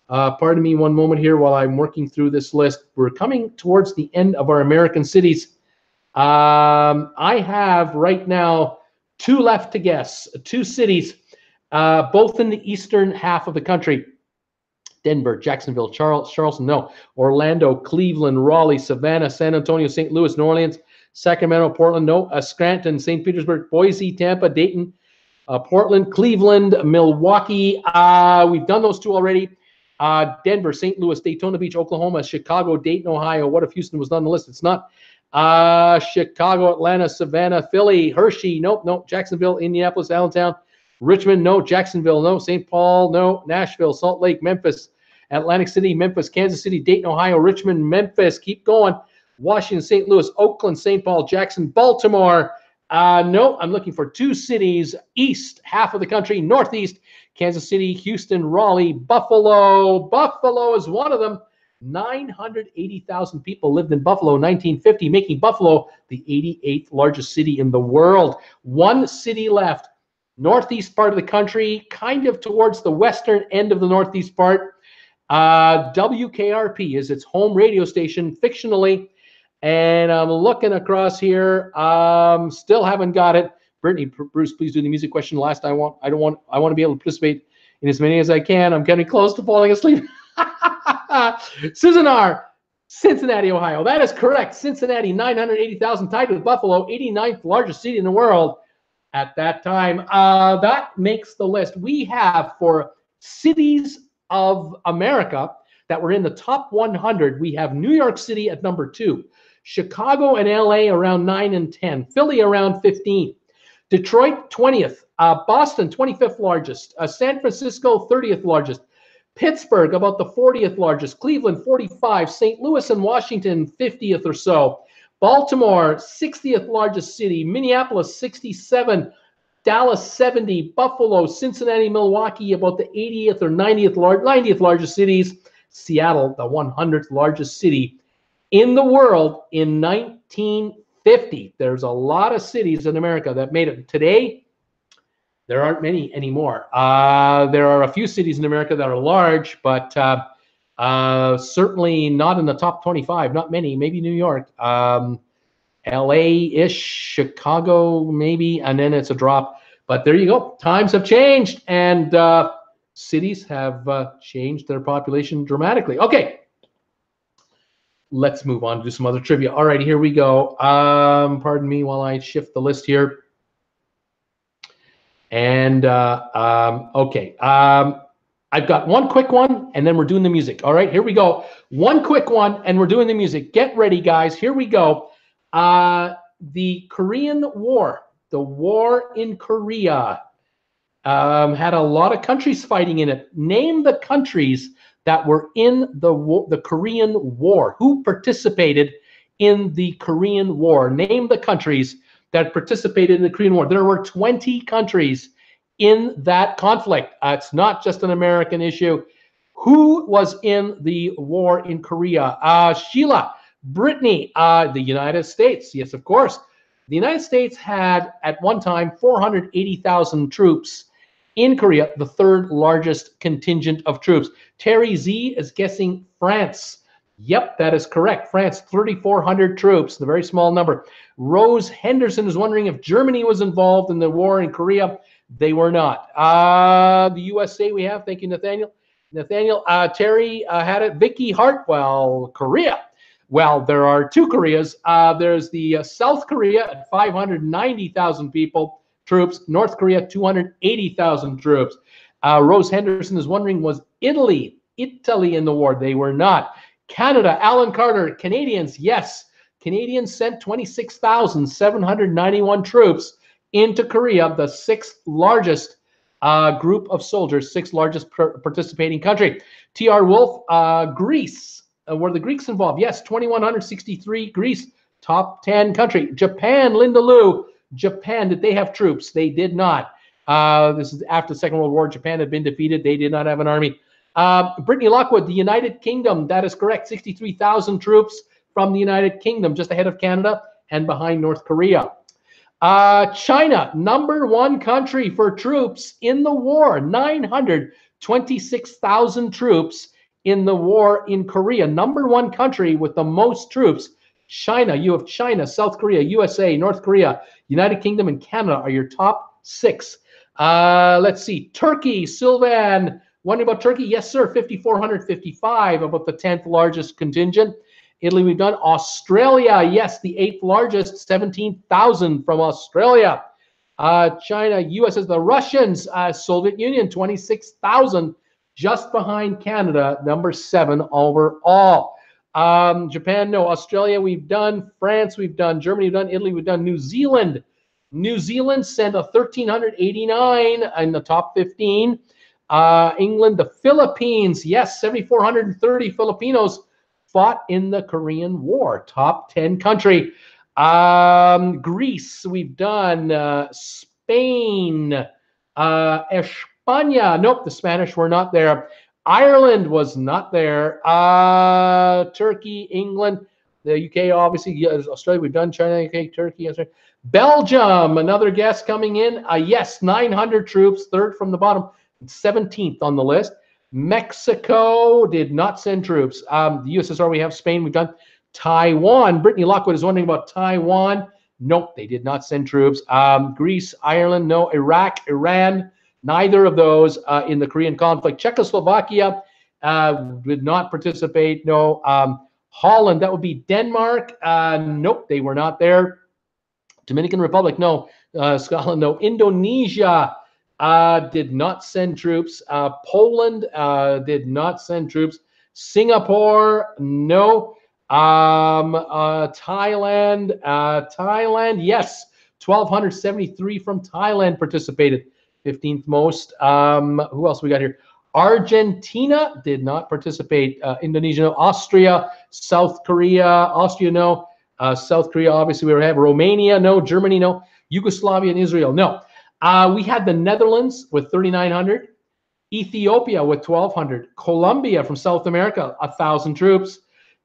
Pardon me one moment here while I'm working through this list. We're coming towards the end of our American cities. I have right now 2 left to guess. 2 cities, both in the eastern half of the country. Denver, Jacksonville, Charleston, no. Orlando, Cleveland, Raleigh, Savannah, San Antonio, St. Louis, New Orleans, Sacramento, Portland, no. Scranton, St. Petersburg, Boise, Tampa, Dayton, Portland, Cleveland, Milwaukee. We've done those 2 already. Denver, St. Louis, Daytona Beach, Oklahoma, Chicago, Dayton, Ohio. What if Houston was on the list? It's not. Chicago, Atlanta, Savannah, Philly, Hershey, nope. Jacksonville, Indianapolis, Allentown, Richmond, no. Jacksonville, no. St. Paul, no. Nashville, Salt Lake, Memphis, Atlantic City, Memphis, Kansas City, Dayton, Ohio, Richmond, Memphis. Keep going. Washington, St. Louis, Oakland, St. Paul, Jackson, Baltimore. No, I'm looking for 2 cities, east half of the country, northeast, Kansas City, Houston, Raleigh, Buffalo. Buffalo is one of them. 980,000 people lived in Buffalo in 1950, making Buffalo the 88th largest city in the world. 1 city left. Northeast part of the country, kind of towards the western end of the northeast part. WKRP is its home radio station, fictionally. And I'm looking across here. Still haven't got it. Brittany, Bruce, please do the music question last. I want to be able to participate in as many as I can. I'm getting close to falling asleep. Susan R., Cincinnati, Ohio. That is correct. Cincinnati, 980,000, tied with Buffalo, 89th largest city in the world at that time. That makes the list. We have, for cities of America that were in the top 100, we have New York City at number 2, Chicago and LA around 9 and 10, Philly around 15, Detroit 20th, Boston 25th largest, San Francisco 30th largest, Pittsburgh about the 40th largest, Cleveland 45, St. Louis and Washington 50th or so, Baltimore 60th largest city, Minneapolis 67, Dallas 70, Buffalo, Cincinnati, Milwaukee about the 80th or 90th largest cities, Seattle the 100th largest city in the world in 1950. There's a lot of cities in America that made it. Today, there aren't many anymore. There are a few cities in America that are large, but certainly not in the top 25. Not many. Maybe New York, LA-ish, Chicago, maybe, and then it's a drop. But there you go. Times have changed, and cities have changed their population dramatically. Okay. Let's move on to do some other trivia. All right, here we go. Pardon me while I shift the list here. And okay, I've got one quick one, and then we're doing the music. All right, here we go. One quick one, and we're doing the music. Get ready, guys. Here we go. The Korean War, the war in Korea, had a lot of countries fighting in it. Name the countries that were in the Korean War. Who participated in the Korean War? Name the countries that participated in the Korean War. There were 20 countries in that conflict. It's not just an American issue. Who was in the war in Korea? Sheila, Brittany, the United States. Yes, of course. The United States had, at one time, 480,000 troops in Korea, the third largest contingent of troops. Terry Z is guessing France. Yep, that is correct. France, 3,400 troops, a very small number. Rose Henderson is wondering if Germany was involved in the war in Korea. They were not. The USA we have. Thank you, Nathaniel. Terry had it. Vicky Hartwell, Korea. Well, there are two Koreas. There's the South Korea at 590,000 troops. North Korea, 280,000 troops. Rose Henderson is wondering, was Italy in the war? They were not. Canada, Alan Carter, Canadians, yes. Canadians sent 26,791 troops into Korea, the sixth largest group of soldiers, sixth largest participating country. T.R. Wolf, Greece. Were the Greeks involved? Yes, 2,163, Greece, top 10 country. Japan, Linda Liu, Japan, did they have troops? They did not. This is after the Second World War. Japan had been defeated. They did not have an army. Brittany Lockwood, the United Kingdom, that is correct. 63,000 troops from the United Kingdom, just ahead of Canada and behind North Korea. China, number one country for troops in the war, 926,000 troops in the war in Korea. Number one country with the most troops. China, you have China, South Korea, USA, North Korea, United Kingdom, and Canada are your top six. Let's see, Turkey, Sylvan, wondering about Turkey? Yes, sir, 5,455, about the 10th largest contingent. Italy, we've done. Australia, yes, the 8th largest, 17,000 from Australia. China, US is the Russians, Soviet Union, 26,000, just behind Canada, number 7 overall. Japan, no. Australia, we've done. France, we've done. Germany, we've done. Italy, we've done. New Zealand. New Zealand sent a 1,389 in the top 15. England, the Philippines, yes, 7,430 Filipinos fought in the Korean War, top 10 country. Greece, we've done. Spain, España, nope, the Spanish were not there. Ireland was not there. Turkey, England, The UK, obviously, yes, Australia, we've done. China, UK, Turkey, Australia. Belgium, another guest coming in. Yes, 900 troops, third from the bottom, 17th on the list. Mexico did not send troops. The USSR, we have Spain, we've done. Taiwan, Brittany Lockwood is wondering about Taiwan. Nope, they did not send troops. Greece, Ireland, no. Iraq, Iran, neither of those in the Korean conflict. Czechoslovakia did not participate, no. Holland, that would be Denmark. Nope, they were not there. Dominican Republic, no. Scotland, no. Indonesia did not send troops. Poland did not send troops. Singapore, no. Thailand, yes. 1,273 from Thailand participated. 15th most. Who else we got here? Argentina did not participate. Indonesia, no. Austria, South Korea, Austria, no. South Korea, obviously, we have Romania, no. Germany, no. Yugoslavia and Israel, no. We had the Netherlands with 3,900. Ethiopia with 1,200. Colombia from South America, 1,000 troops.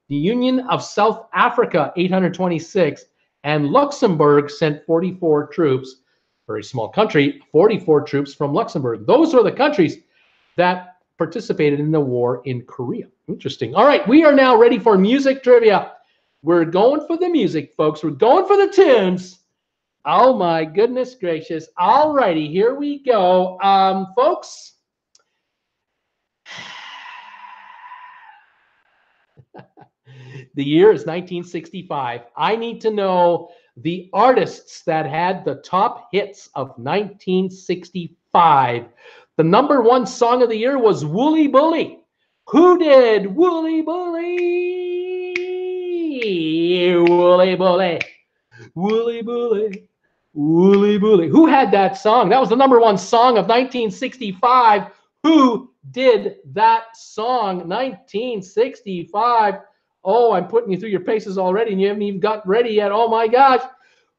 The Union of South Africa, 826. And Luxembourg sent 44 troops. Very small country, 44 troops from Luxembourg. Those are the countries that participated in the war in Korea. Interesting. All right, we are now ready for music trivia. We're going for the music, folks. We're going for the tunes. Oh, my goodness gracious. All righty, here we go. Folks. The year is 1965. I need to know the artists that had the top hits of 1965. The #1 song of the year was Wooly Bully. Who did Wooly Bully? Wooly Bully. Wooly Bully. Wooly Bully. Who had that song? That was the #1 song of 1965. Who did that song? 1965. Oh, I'm putting you through your paces already, and you haven't even got ready yet. Oh, my gosh.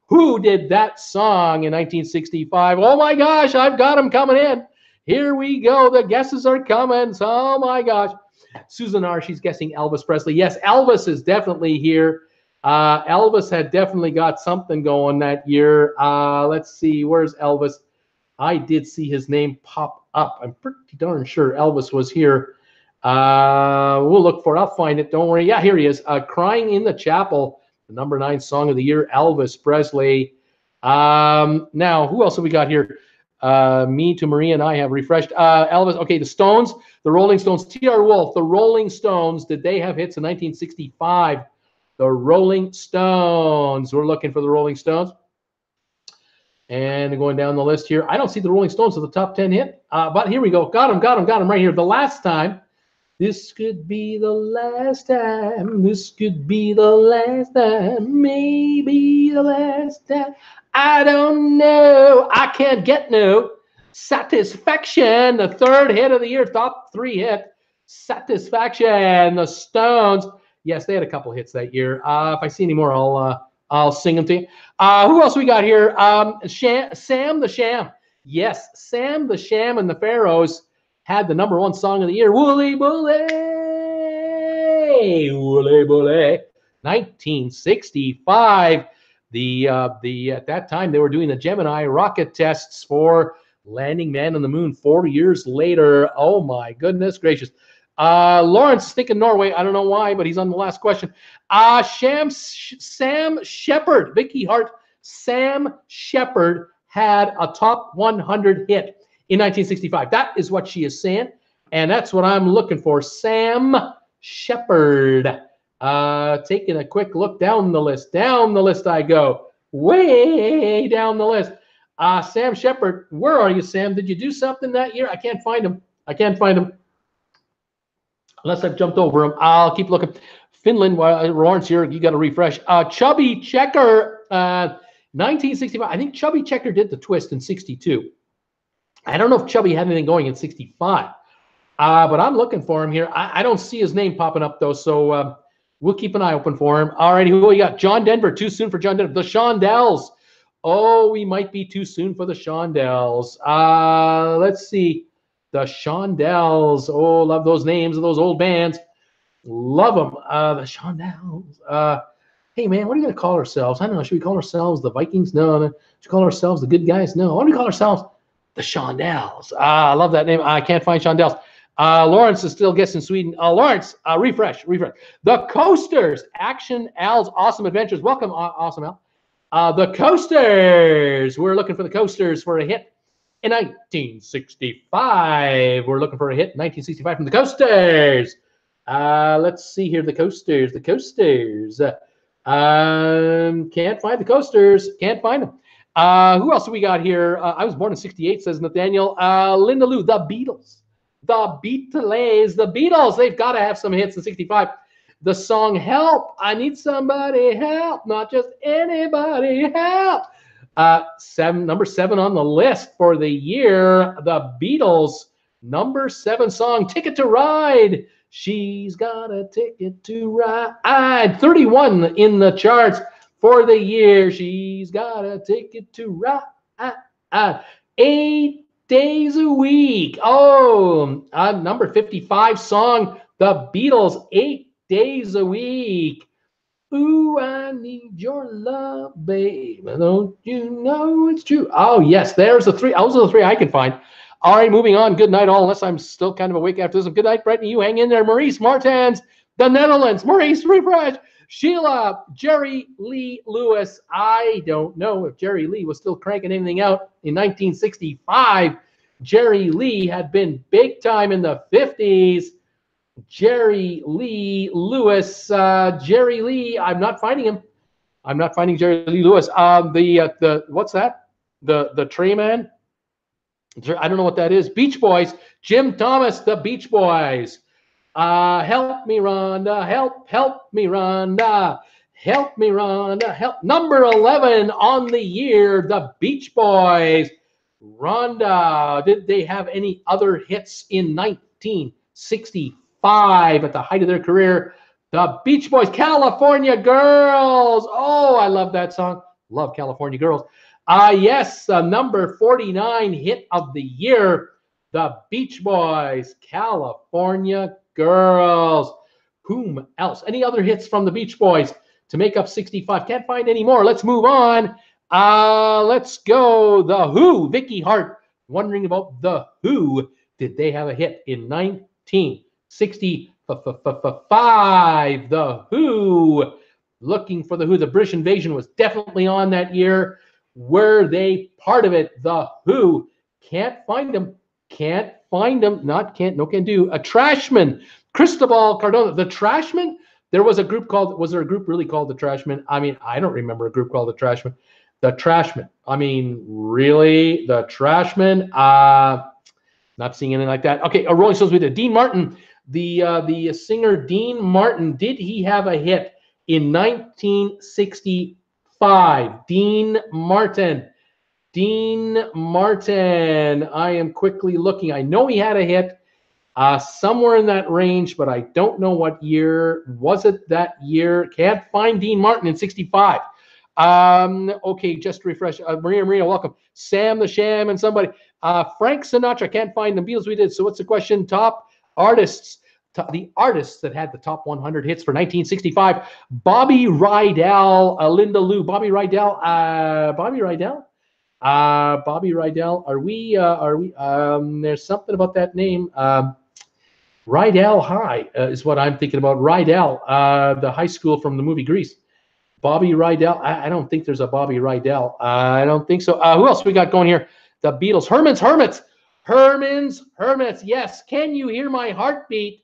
Who did that song in 1965? Oh, my gosh, I've got them coming in. Here we go. The guesses are coming. Oh, my gosh. Susan R., she's guessing Elvis Presley. Yes, Elvis is definitely here. Elvis had definitely got something going that year. Let's see. Where's Elvis? I did see his name pop up. I'm pretty darn sure Elvis was here. We'll look for it. I'll find it. Don't worry. Yeah, here he is. Crying in the Chapel, the #9 song of the year, Elvis Presley. Now, who else have we got here? Me to Maria and I have refreshed. Elvis. Okay, the Stones, the Rolling Stones. T.R. Wolf, the Rolling Stones. Did they have hits in 1965? The Rolling Stones. We're looking for the Rolling Stones. And going down the list here, I don't see the Rolling Stones as the top 10 hit. But here we go. Got him right here. The last time. This could be the last time. This could be the last time. Maybe the last time. I don't know. I can't get no satisfaction. The third hit of the year. Top 3 hit. Satisfaction. The Stones. Yes, they had a couple hits that year. If I see any more, I'll sing them to you. Who else we got here? Sam the Sham. Yes, Sam the Sham and the Pharaohs had the #1 song of the year, Wooly Bully, Wooly Bully, 1965. At that time they were doing the Gemini rocket tests for landing man on the moon 4 years later. Oh my goodness gracious. Lawrence is thinking Norway. I don't know why, but he's on the last question. Sam Shepard, Vicky Hart, Sam Shepard had a top 100 hit in 1965. That is what she is saying, and that's what I'm looking for. Sam Shepard. Taking a quick look down the list. Down the list I go. Way down the list. Sam Shepard. Where are you, Sam? Did you do something that year? I can't find him. Unless I've jumped over him. I'll keep looking. Finland, Lawrence here, you got to refresh. Chubby Checker, 1965. I think Chubby Checker did the twist in 62. I don't know if Chubby had anything going in 65. But I'm looking for him here. I don't see his name popping up, though, so we'll keep an eye open for him. All righty, who we got? John Denver. Too soon for John Denver. The Shondells. Oh, we might be too soon for the Shondells. Let's see. The Shondells. Oh, love those names of those old bands. Love them. The Shondells. Hey, man, what are we going to call ourselves? I don't know. Should we call ourselves the Vikings? No, no. Should we call ourselves the good guys? No. Why don't we call ourselves the Shondells? I love that name. I can't find Shondells. Lawrence is still guessing Sweden. Lawrence, refresh. The Coasters, Action Al's Awesome Adventures. Welcome, Awesome Al. The Coasters. We're looking for the Coasters for a hit in 1965. We're looking for a hit in 1965 from the Coasters. Let's see here. The Coasters. Can't find the Coasters. Can't find them. Who else do we got here? I was born in 68, says Nathaniel. Linda Lou, the Beatles. The Beatles. The Beatles. They've got to have some hits in 65. The song Help. I need somebody help. Not just anybody help. Number 7 on the list for the year. The Beatles. Number 7 song, Ticket to Ride. She's got a ticket to ride. 31 in the charts for the year. She's got a ticket to ride. 8 days a week. Oh, number 55 song, The Beatles, 8 days a week. Ooh, I need your love, babe. Don't you know it's true? Oh, yes, there's the 3. Those are the 3 I can find. All right, moving on. Good night, all, unless I'm still kind of awake after this. Good night, Brett. You hang in there. Maurice Martens, the Netherlands. Maurice, refresh. Sheila, Jerry Lee Lewis. I don't know if Jerry Lee was still cranking anything out in 1965. Jerry Lee had been big time in the 50s. Jerry Lee Lewis. Jerry Lee, I'm not finding him. I'm not finding Jerry Lee Lewis. What's that? The Tray Man? I don't know what that is. Beach Boys. Jim Thomas, the Beach Boys. Help me, Rhonda. Help me, Rhonda. Help me, Rhonda. Help. Number 11 on the year, the Beach Boys. Rhonda, did they have any other hits in 1965 at the height of their career? The Beach Boys, California Girls. Oh, I love that song. Love California Girls. Yes, number 49 hit of the year, the Beach Boys, California Girls. Whom else? Any other hits from the Beach Boys to make up 65? Can't find any more. Let's move on. Let's go. The Who, Vicky Hart. Wondering about The Who. Did they have a hit in 1965? The Who. Looking for The Who. The British Invasion was definitely on that year. Were they part of it? The Who. Can't find them. Can't find them. Not can't. No can do. A Trashman. Cristobal Cardona. The Trashmen. There was a group called. Was there a group really called the Trashmen? I mean, I don't remember a group called the Trashmen. The Trashmen. I mean, really, the Trashmen. Not seeing anything like that. Okay, a Rolling Stones. We did Dean Martin. The singer Dean Martin. Did he have a hit in 1965? Dean Martin. Dean Martin. I am quickly looking. I know he had a hit somewhere in that range, but I don't know what year. Was it that year? Can't find Dean Martin in 65. Okay, just refresh. Marina, welcome. Sam the Sham and somebody. Frank Sinatra. Can't find the Beatles. We did. So what's the question? Top artists. The artists that had the top 100 hits for 1965. Bobby Rydell, Linda Lou, Bobby Rydell. Are we, there's something about that name. Rydell High is what I'm thinking about. Rydell, the high school from the movie Grease. Bobby Rydell. I don't think there's a Bobby Rydell. I don't think so. Who else we got going here? The Beatles. Herman's Hermits. Yes. Can you hear my heartbeat?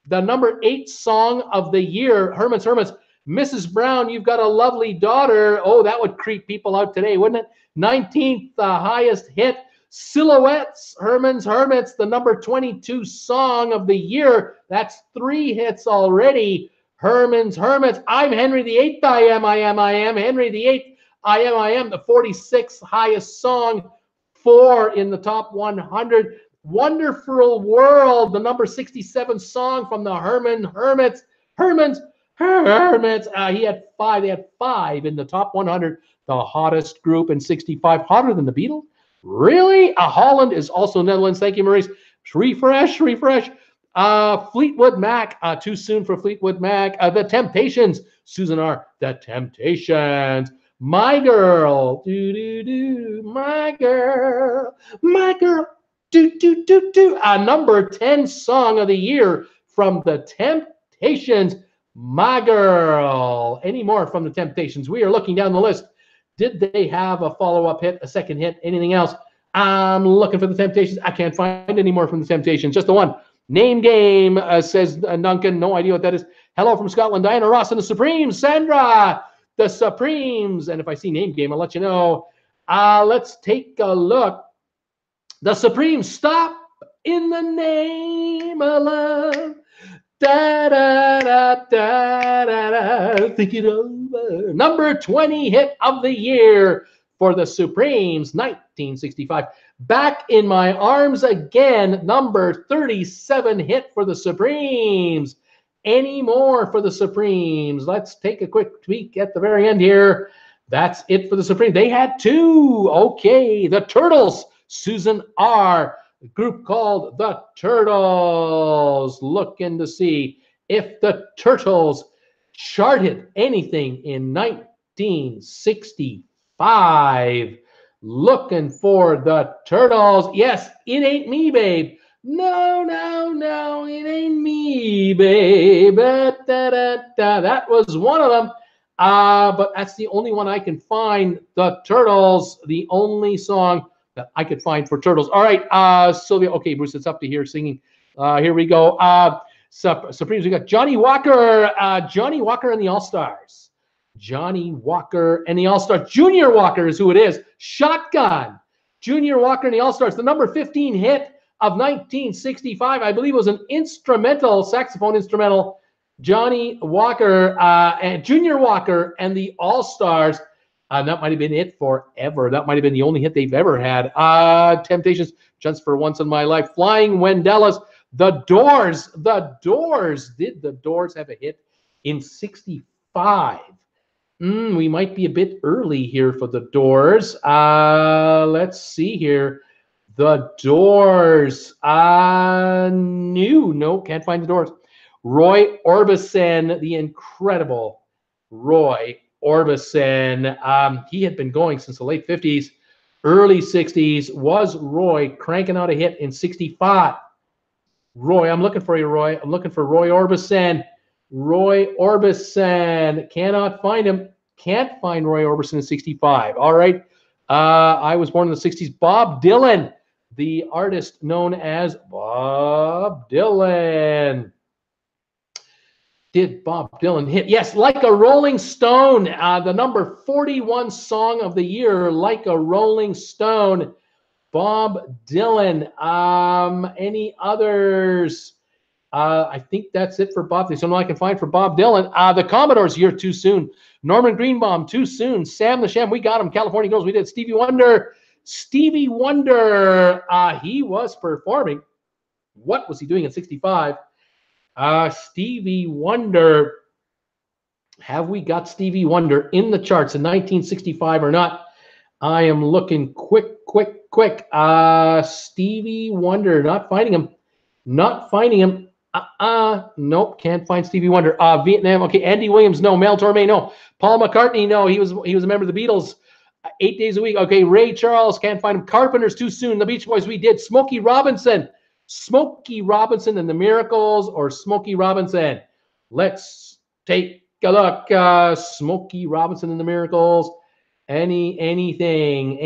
The number 8 song of the year, Herman's Hermits. Mrs. Brown, you've got a lovely daughter. Oh, that would creep people out today, wouldn't it? 19th, the highest hit. Silhouettes, Herman's Hermits, the number 22 song of the year. That's 3 hits already. Herman's Hermits. I'm Henry VIII. I am. Henry VIII. I am. The 46th highest song. 4 in the top 100. Wonderful World, the number 67 song from the Herman's Hermits. He had 5. They had 5 in the top 100. The hottest group in 65. Hotter than the Beatles? Really? Holland is also Netherlands. Thank you, Maurice. Refresh. Fleetwood Mac, too soon for Fleetwood Mac. The Temptations, Susan R. The Temptations. My Girl, do do do. My Girl, do do do do. Number 10 song of the year from the Temptations. My Girl. Any more from the Temptations? We are looking down the list. Did they have a follow-up hit, a second hit, anything else? I'm looking for the Temptations. I can't find any more from the Temptations. Just the one. Name Game, says Duncan. No idea what that is. Hello from Scotland. Diana Ross and the Supremes. Sandra, the Supremes. And if I see Name Game, I'll let you know. Let's take a look. The Supremes, Stop in the Name of Love. Da, da, da, da, da, da. Think it over. Number 20 hit of the year for the Supremes, 1965. Back in My Arms Again, number 37 hit for the Supremes. Any more for the Supremes? Let's take a quick tweak at the very end here. That's it for the Supremes. They had two. Okay, the Turtles, Susan R. A group called the Turtles. Looking to see if the Turtles charted anything in 1965. Looking for the Turtles. Yes, It Ain't Me, Babe. No, no, no, it ain't me, babe. Da, da, da, da. That was one of them. But that's the only one I can find. The Turtles, the only song that I could find for Turtles. All right, Sylvia. Okay, Bruce, it's up to here singing. Here we go. Supremes, we got Johnny Walker. Johnny Walker and the All-Stars. Johnny Walker and the All-Stars. Junior Walker is who it is. Shotgun. Junior Walker and the All-Stars. The number 15 hit of 1965. I believe it was an instrumental, saxophone instrumental. Johnny Walker and Junior Walker and the All-Stars. That might have been it forever. That might have been the only hit they've ever had. Temptations, Just for Once in My Life. Flying Wendelas. The Doors. The Doors. Did the Doors have a hit in 65? We might be a bit early here for the Doors. Let's see here. The Doors. No, can't find the Doors. Roy Orbison, the incredible Roy Orbison. He had been going since the late 50s, early 60s. Was Roy cranking out a hit in 65? Roy, I'm looking for you, Roy. I'm looking for Roy Orbison. Roy Orbison. Cannot find him. Can't find Roy Orbison in 65. All right. I was born in the 60s. Bob Dylan, the artist known as Bob Dylan. Did Bob Dylan hit? Yes, Like a Rolling Stone, the number 41 song of the year, Like a Rolling Stone. Bob Dylan. Any others? I think that's it for Bob. There's something I can find for Bob Dylan. The Commodores, You're Too Soon. Norman Greenbaum, Too Soon. Sam the Sham, we got him. California Girls, we did. Stevie Wonder. Stevie Wonder, he was performing. What was he doing in 65? Stevie Wonder. Have we got Stevie Wonder in the charts in 1965 or not? I am looking quick. Stevie Wonder, not finding him. Nope, can't find Stevie Wonder. Vietnam, okay. Andy Williams, no. Mel Torme, no. Paul McCartney, no. He was a member of the Beatles. 8 days a week. Okay, Ray Charles, can't find him. Carpenters, Too Soon. The Beach Boys, we did. Smokey Robinson and the Miracles, or Smokey Robinson. Let's take a look. Smokey Robinson and the Miracles. Anything.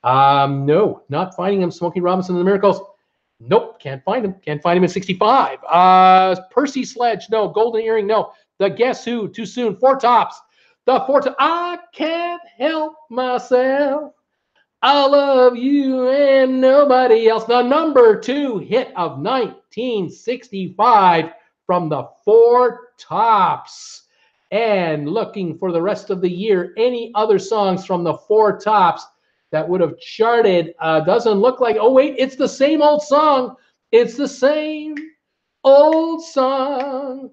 No, not finding him. Smokey Robinson and the Miracles. Nope, can't find him. Can't find him in 65. Percy Sledge, no. Golden Earring, no. The Guess Who, Too Soon. Four Tops. I can't help myself. I love you and nobody else. The number 2 hit of 1965 from the Four Tops. And looking for the rest of the year, any other songs from the Four Tops that would have charted? Doesn't look like. Oh, wait, it's the same old song. It's the same old song.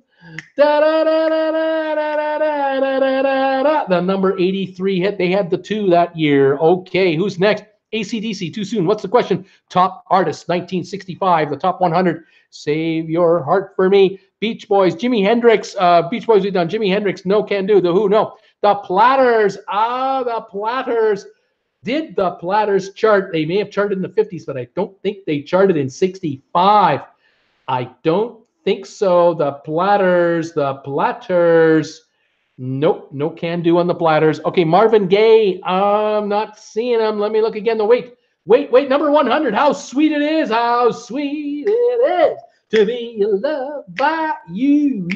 Da, da, da, da, da, da, da, da, da, da, da. The number 83 hit. They had the 2 that year. Okay, who's next? AC/DC, too soon. What's the question? Top artist, 1965, the top 100. Save your heart for me. Beach Boys, Jimi Hendrix. Beach Boys, we've done. Jimi Hendrix, no can do. The Who, no. The Platters. The Platters. Did the Platters chart? They may have charted in the 50s, but I don't think they charted in 65. I don't think so. The Platters. Nope, no can do on the Platters. Okay, Marvin Gaye. I'm not seeing him. Let me look again. No, wait. Number 100. How sweet it is. How sweet it is to be loved by you.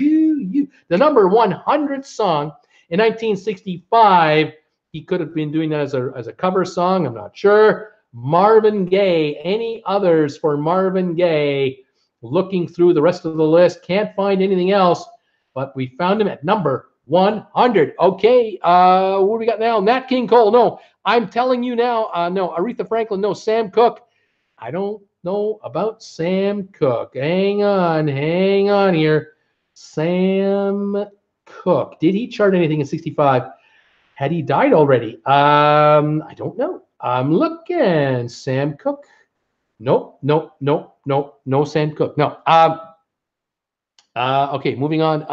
The number 100 song in 1965. He could have been doing that as a cover song. I'm not sure. Marvin Gaye. Any others for Marvin Gaye? Looking through the rest of the list. Can't find anything else, but we found him at number 100. Okay, what do we got now? Nat King Cole, no. I'm telling you now, no. Aretha Franklin, no. Sam Cooke, I don't know about Sam Cooke. Hang on here. Sam Cooke, did he chart anything in 65? Had he died already? I don't know. I'm looking. Sam Cooke. Nope. No Sam Cooke. No. Okay, moving on.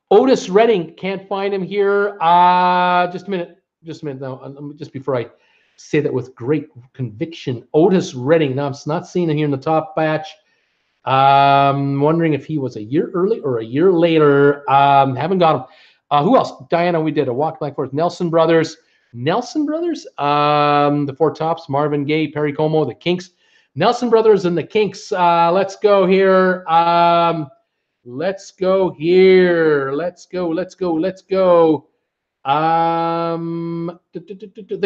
Otis Redding, can't find him here. Just a minute. No, just before I say that with great conviction. Otis Redding. Now, I'm not seeing him here in the top batch. Wondering if he was a year early or a year later. Haven't got him. Who else? Diana, we did a Walk Back Forth. Nelson Brothers. The Four Tops. Marvin Gaye, Perry Como, the Kinks. Nelson Brothers and the Kinks. Let's go here. Let's go. The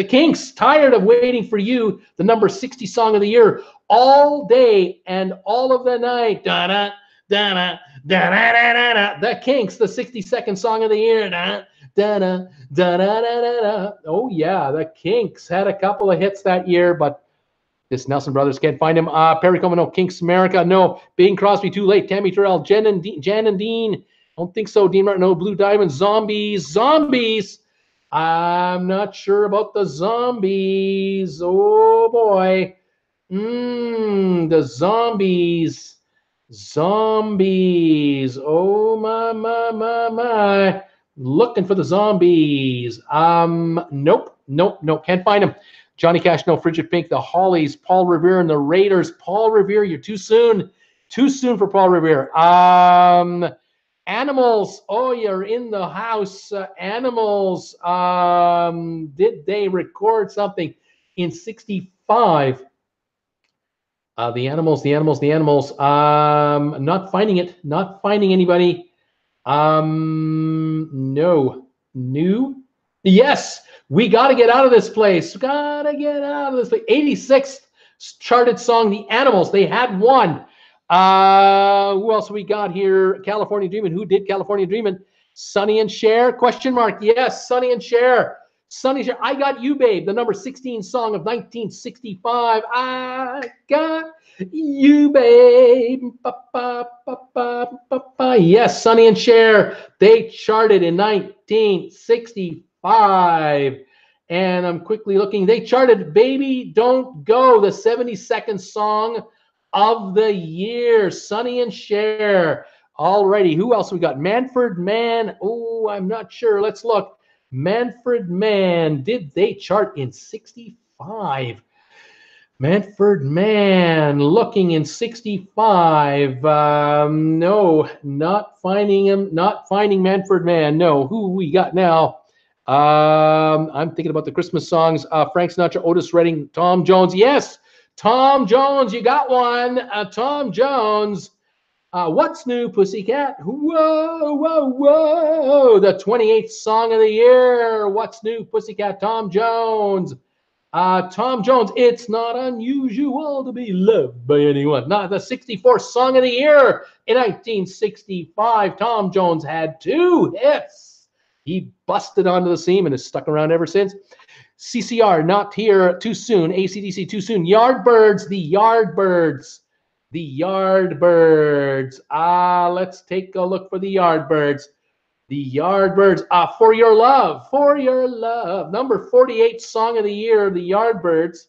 Kinks, Tired of Waiting for You, the number 60 song of the year, all day and all of the night. Da-da, da-da, da-da-da-da-da. The Kinks, the 62nd song of the year. Da-da, da-da, da-da-da-da-da. Oh, yeah, the Kinks had a couple of hits that year, but this Nelson Brothers can't find him. Perry Como, no. Kinks America, no. Bing Crosby, Too Late. Tammy Terrell, Jan and Dean. Don't think so. Dean Martin, no. Blue Diamond, Zombies. I'm not sure about the Zombies. Oh boy. The Zombies. Oh my. Looking for the Zombies. Nope. Can't find them. Johnny Cash, no. Frigid Pink, the Hollies, Paul Revere and the Raiders. Paul Revere, you're too soon. Too soon for Paul Revere. Animals, oh, you're in the house. Animals, did they record something in 65? The Animals. Not finding it. Not finding anybody. No. New? Yes, we got to get out of this place. 86th charted song, The Animals. They had one. Who else we got here? California Dreamin'. Who did California Dreamin'? Sonny and Cher? Question mark. Yes, Sonny and Cher. I Got You, Babe, the number 16 song of 1965. I got you, babe. Yes, Sonny and Cher. They charted in 1965. And I'm quickly looking. They charted Baby Don't Go, the 72nd song of the year. Sonny and Cher. Alrighty, who else we got? Manfred Mann. Oh, I'm not sure. Let's look. Manfred Mann. Did they chart in 65? Manfred Mann. Looking in 65. No, not finding him. Not finding Manfred Mann. No. Who we got now? I'm thinking about the Christmas songs. Frank Sinatra, Otis Redding, Tom Jones. Yes, Tom Jones, you got one. Tom Jones. What's New, Pussycat? Whoa. The 28th song of the year. What's New, Pussycat? Tom Jones. Tom Jones, It's Not Unusual to Be Loved by Anyone. Not the 64th song of the year in 1965. Tom Jones had 2 hits. He busted onto the scene and has stuck around ever since. CCR, not here, too soon. AC/DC, too soon. Yardbirds, the Yardbirds. The Yardbirds. Let's take a look for the Yardbirds. The Yardbirds. For Your Love. For Your Love. Number 48 song of the year, the Yardbirds.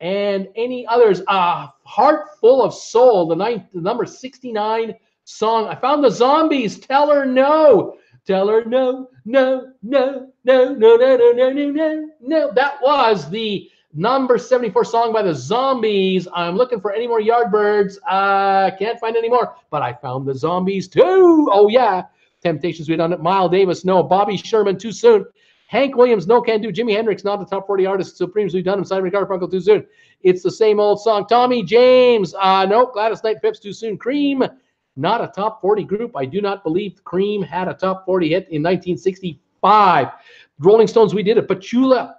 And any others? Heart Full of Soul, the number 69 song. I found the Zombies. Tell Her No. Tell her no, no, no, no, no, no, no, no, no, no, no. That was the number 74 song by the Zombies. I'm looking for any more Yardbirds. Can't find any more, but I found the Zombies too. Oh yeah. Temptations, we done it. Miles Davis, no. Bobby Sherman, Too Soon. Hank Williams, No Can Do. Jimi Hendrix, not a top 40 artist. Supremes, we've done him. Simon Garfunkel, Too Soon. It's the same old song. Tommy James, no. Gladys Knight, Pips, Too Soon. Cream, not a top 40 group. I do not believe Cream had a top 40 hit in 1965. Rolling Stones, we did it. Petula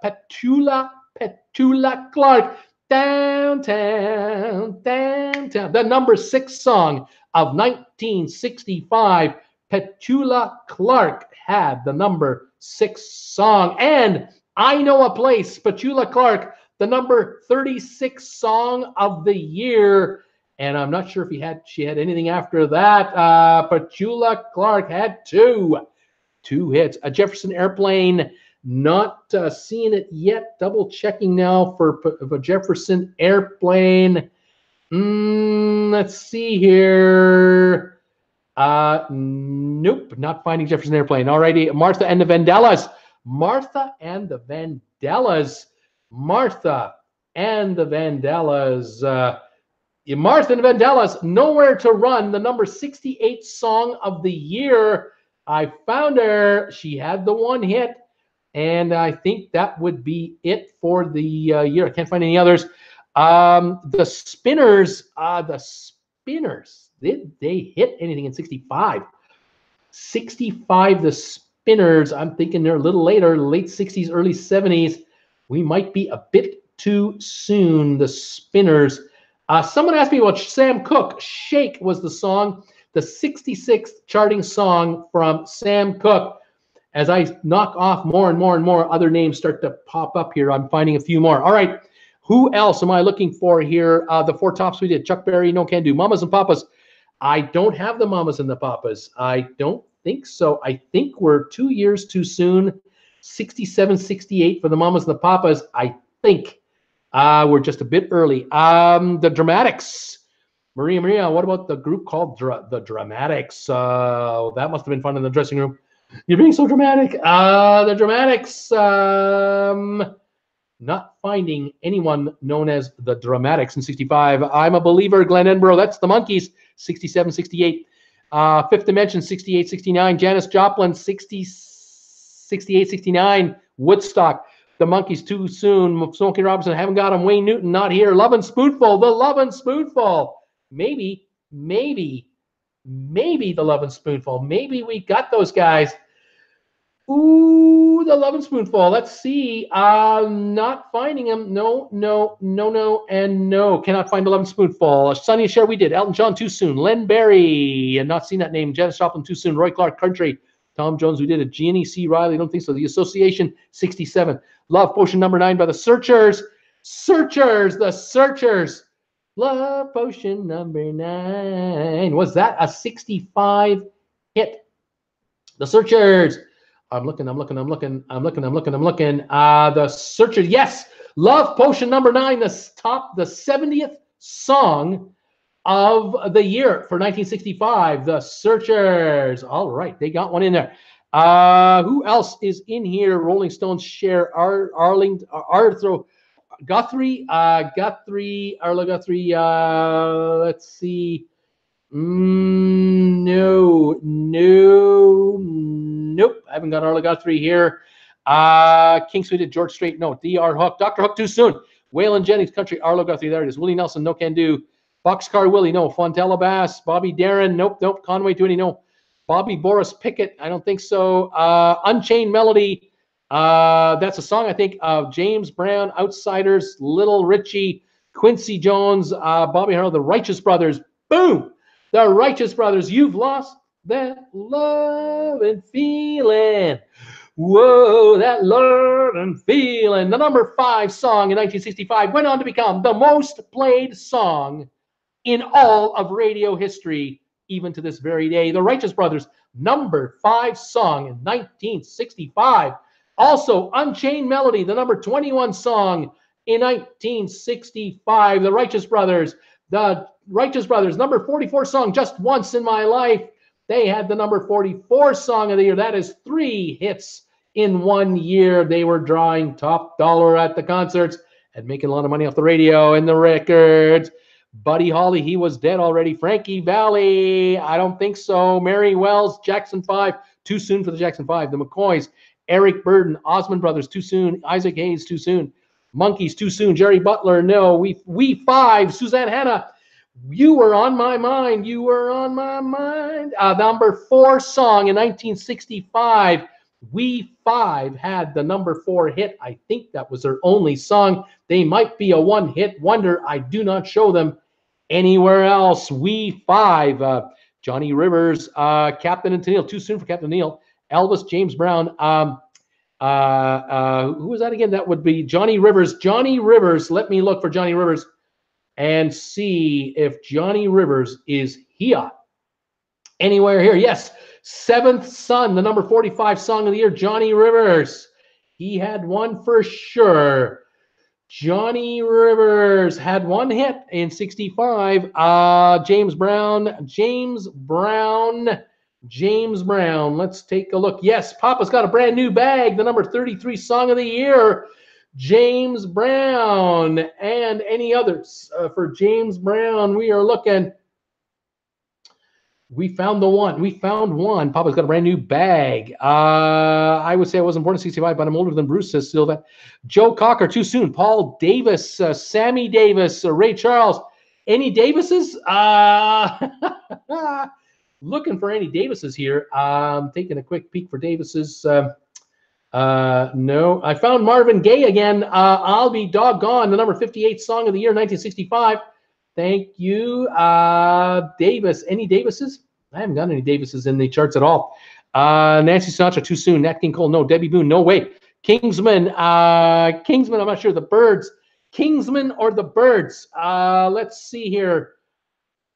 Clark, Downtown, Downtown. The number 6 song of 1965. Petula Clark had the number 6 song. And I Know a Place, Petula Clark, the number 36 song of the year. And I'm not sure if she had anything after that. Petula Clark had two hits. A Jefferson Airplane, not seeing it yet. Double checking now for Jefferson Airplane. Let's see here. Nope, not finding Jefferson Airplane. Alrighty, Martha and the Vandellas. Martha and the Vandellas. Martha and the Vandellas. Martha and the Vandellas, Nowhere to Run, the number 68 song of the year. I found her. She had the one hit, and I think that would be it for the year. I can't find any others. The Spinners, did they hit anything in 65? 65, the Spinners, I'm thinking they're a little later, late 60s, early 70s. We might be a bit too soon, the Spinners. Someone asked me about Sam Cooke. Shake was the song, the 66th charting song from Sam Cooke. As I knock off more and more and more, other names start to pop up here. I'm finding a few more. All right. Who else am I looking for here? The 4 tops we did. Chuck Berry, No Can Do. Mamas and Papas. I don't have the Mamas and the Papas. I don't think so. I think we're 2 years too soon. 67, 68 for the Mamas and the Papas. I think we're just a bit early. The Dramatics. Maria, what about the group called the Dramatics? That must have been fun in the dressing room. You're being so dramatic. The Dramatics. Not finding anyone known as the Dramatics in 65. I'm a Believer, Glenn Edinburgh. That's the Monkees, 67, 68. Fifth Dimension, 68, 69. Janis Joplin, 60, 68, 69. Woodstock, the Monkees, Too Soon. Smokey Robinson, Haven't Got Him. Wayne Newton, Not Here. Love and Spoonful, the Love and Spoonful. Maybe the Love and Spoonful. Maybe we got those guys. Ooh, the Love and Spoonful. Let's see. Not finding them. No, and no. Cannot find the Love and Spoonful. Sonny and Cher, we did. Elton John, Too Soon. Len Barry, and not seen that name. Janis Joplin, Too Soon. Roy Clark, Country. Tom Jones, we did it. Jeannie C. Riley, don't think so. The Association, 67. Love Potion number 9 by the Searchers. The Searchers. Love Potion number 9. Was that a 65 hit? The Searchers. I'm looking. The Searchers. Yes. Love Potion number 9, the 70th song of the year for 1965. The Searchers. All right. They got one in there. Who else is in here? Rolling Stones, Cher, Arthur Guthrie. Arlo Guthrie. Let's see. Nope. I haven't got Arlo Guthrie here. King Sweet, George Strait, no. D.R. Hook, Dr. Hook, Too Soon. Waylon Jennings, Country, Arlo Guthrie, there it is. Willie Nelson, No Can Do. Boxcar Willie, no. Fontella Bass, Bobby Darin, nope. Conway Twitty, no. Bobby Boris Pickett, I don't think so. Unchained Melody, that's a song, I think, of James Brown, Outsiders, Little Richie, Quincy Jones, Bobby Harrell, The Righteous Brothers. Boom! The Righteous Brothers, You've Lost That Love and Feeling. Whoa, that love and feeling. The number 5 song in 1965 went on to become the most played song in all of radio history, even to this very day. The Righteous Brothers, number 5 song in 1965. Also, Unchained Melody, the number 21 song In 1965, the Righteous Brothers, number 44 song, Just Once in My Life. They had the number 44 song of the year. That is 3 hits in 1 year. They were drawing top dollar at the concerts and making a lot of money off the radio and the records. Buddy Holly, he was dead already. Frankie Valli, I don't think so. Mary Wells, Jackson 5, too soon for the Jackson 5. The McCoys, Eric Burden, Osmond Brothers, too soon. Isaac Hayes, too soon. Monkeys, too soon. Jerry Butler, no. We 5, Suzanne Hanna, you were on my mind. You were on my mind. Number 4 song in 1965. We 5 had the number 4 hit. I think that was their only song. They might be a one-hit wonder. I do not show them anywhere else. We 5. Johnny Rivers, Captain and Tennille. Too soon for Captain Neil. Elvis, James Brown. Who was that again? That would be Johnny Rivers. Johnny Rivers. Let me look for Johnny Rivers and see if Johnny Rivers is here. Anywhere here. Yes. Seventh Son, the number 45 song of the year, Johnny Rivers. He had one for sure. Johnny Rivers had one hit in 65. James Brown. Let's take a look. Yes, Papa's got a brand new bag, the number 33 song of the year, James Brown. And any others for James Brown? We are looking. We found the one. We found one. Papa's got a brand new bag. I would say I wasn't born in 65, but I'm older than Bruce says still that. Joe Cocker, too soon. Paul Davis, Sammy Davis, Ray Charles. Any Davises? Looking for any Davises here. Taking a quick peek for Davises. No. I found Marvin Gaye again. I'll Be Doggone, the number 58 song of the year, 1965. Thank you. Davis. Any Davises? I haven't got any Davises in the charts at all. Nancy Sinatra, too soon. Nat King Cole, no. Debbie Boone, no way. Kingsman, I'm not sure. The Byrds. Kingsman or the Byrds? Let's see here.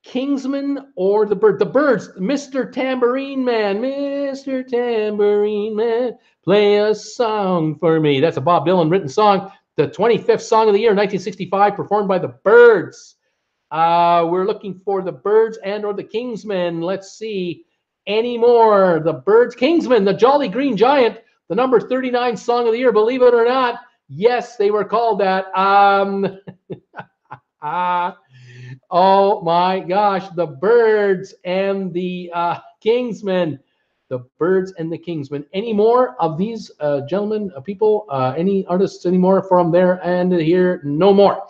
Kingsman or the Byrds? The Byrds. Mr. Tambourine Man. Mr. Tambourine Man, play a song for me. That's a Bob Dylan written song. The 25th song of the year, 1965, performed by the Byrds. We're looking for the Byrds and or the Kingsmen. Let's see any more. The Byrds, Kingsmen, the Jolly Green Giant, the number 39 song of the year. Believe it or not, yes, they were called that. Oh my gosh, the Byrds and the Kingsmen. The Byrds and the Kingsmen. Any more of these gentlemen, people, any artists anymore from there and here? No more.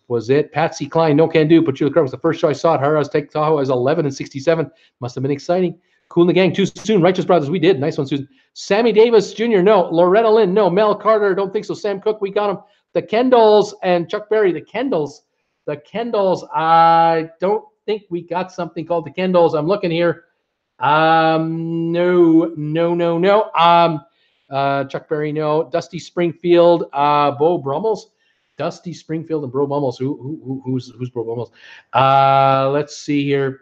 Was it Patsy Cline? No Can Do. But Julie Clark was the first show I saw at Harrah's Take Tahoe. I was 11 and 67. Must have been exciting. Cool in the Gang, too soon. Righteous Brothers, we did. Nice one, Susan. Sammy Davis Jr., no. Loretta Lynn, no. Mel Carter, don't think so. Sam Cooke, we got him. The Kendalls and Chuck Berry, the Kendalls. The Kendalls, I don't think we got something called the Kendalls. I'm looking here. No. Chuck Berry, no. Dusty Springfield, Bo Brummels. Dusty Springfield and Bro Bummels. Who's Bro Bummels? Let's see here.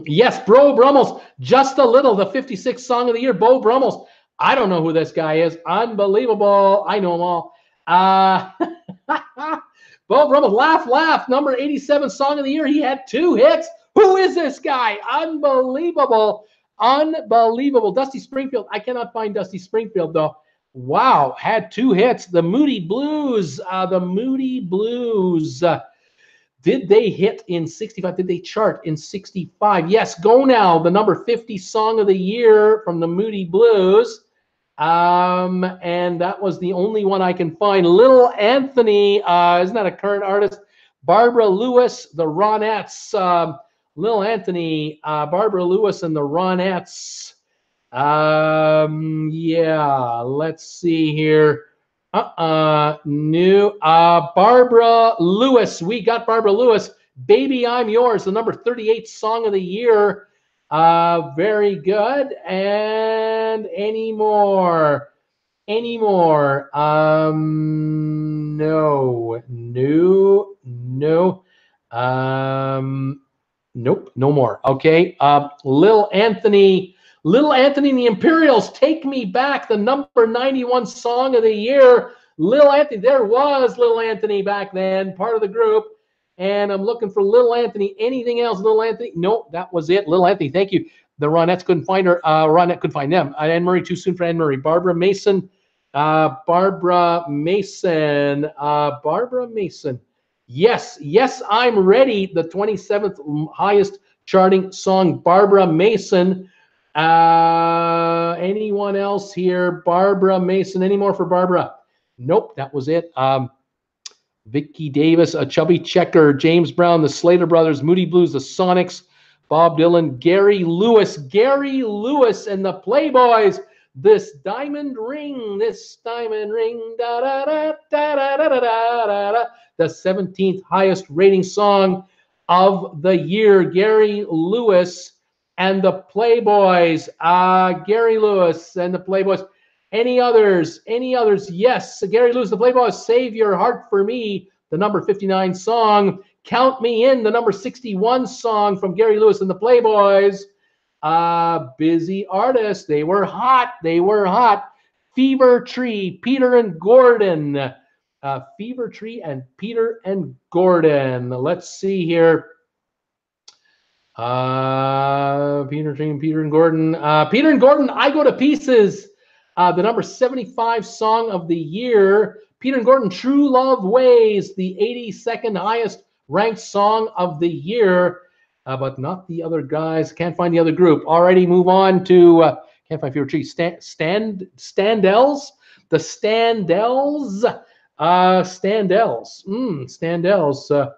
Yes, Bro Brummels. Just a Little, the 56th song of the year, Bo Brummels. I don't know who this guy is. Unbelievable. I know them all. Bo Brummels, Laugh, Laugh, number 87 song of the year. He had 2 hits. Who is this guy? Unbelievable. Unbelievable. Dusty Springfield. I cannot find Dusty Springfield, though. Wow, had 2 hits. The Moody Blues. The Moody Blues. Did they hit in 65? Did they chart in 65? Yes, Go Now, the number 50 song of the year from the Moody Blues. And that was the only one I can find. Little Anthony, isn't that a current artist? Barbara Lewis, the Ronettes. Little Anthony, Barbara Lewis and the Ronettes. Yeah, let's see here. New. Barbara Lewis. We got Barbara Lewis. Baby, I'm Yours, the number 38 song of the year. Very good. And any more? Any more? No. Nope, no more. Okay. Lil Anthony. Little Anthony and the Imperials, Take Me Back, the number 91 song of the year. Little Anthony, there was Little Anthony back then, part of the group. And I'm looking for Little Anthony. Anything else, Little Anthony? Nope, that was it. Little Anthony, thank you. The Ronettes couldn't find her. Ronette couldn't find them. Anne Marie, too soon for Anne Marie. Barbara Mason. Barbara Mason. Barbara Mason. Yes, yes, I'm ready. The 27th highest charting song, Barbara Mason. Anyone else here? Barbara Mason. Any more for Barbara? Nope, that was it. Vicky Davis, A Chubby Checker, James Brown, the Slater Brothers, Moody Blues, the Sonics, Bob Dylan, Gary Lewis and the Playboys. This diamond ring, da da da da da da da da. The 17th highest rating song of the year, Gary Lewis and the Playboys. Gary Lewis and the Playboys. Any others? Any others? Yes, Gary Lewis, the Playboys, Save Your Heart for Me, the number 59 song. Count Me In, the number 61 song from Gary Lewis and the Playboys. Busy Artist, they were hot. They were hot. Fever Tree, Peter and Gordon. Fever Tree and Peter and Gordon. Let's see here. Peter Tree and Peter and Gordon. Peter and Gordon, I Go to Pieces. The number 75 song of the year. Peter and Gordon, True Love Ways, the 82nd highest ranked song of the year. But not the other guys. Can't find the other group. Alrighty, move on to can't find Fever Tree. Standells. The Standells. Standells.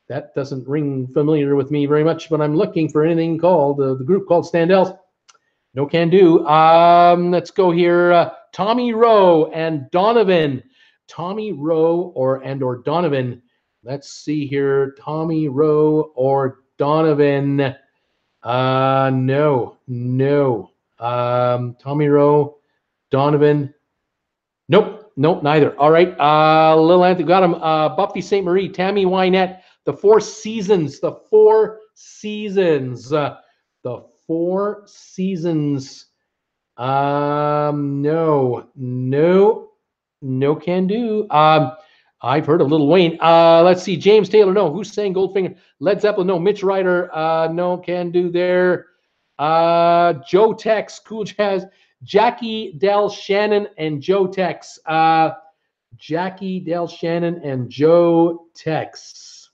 That doesn't ring familiar with me very much, but I'm looking for anything called the group called Standells. No can do. Let's go here. Tommy Rowe and Donovan. Tommy Rowe or Donovan. Let's see here. Tommy Rowe or Donovan. No. Tommy Rowe, Donovan. Nope, neither. All right. Little Anthony got him. Buffy St. Marie, Tammy Wynette, The Four Seasons. The Four Seasons. The Four Seasons. No can do. I've heard of Lil Wayne. Let's see. James Taylor, no. Who sang Goldfinger? Led Zeppelin, no. Mitch Ryder, no can do there. Joe Tex, Cool Jazz. Jackie Del Shannon and Joe Tex. Jackie Del Shannon and Joe Tex.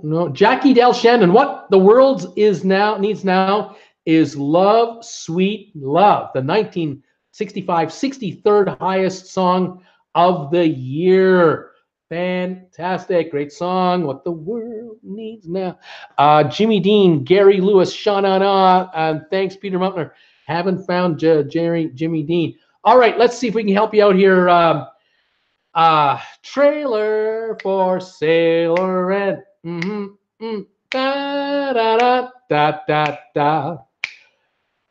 No. Jackie Del Shannon. What the world needs now is Love, Sweet Love, the 1965 63rd highest song of the year. Fantastic, great song. What the world needs now. Jimmy Dean, Gary Lewis, Sha-Na-Na, and thanks, Peter Muntner. Haven't found Jimmy Dean. All right, let's see if we can help you out here. Trailer for Sailor Red. Da da da da da da.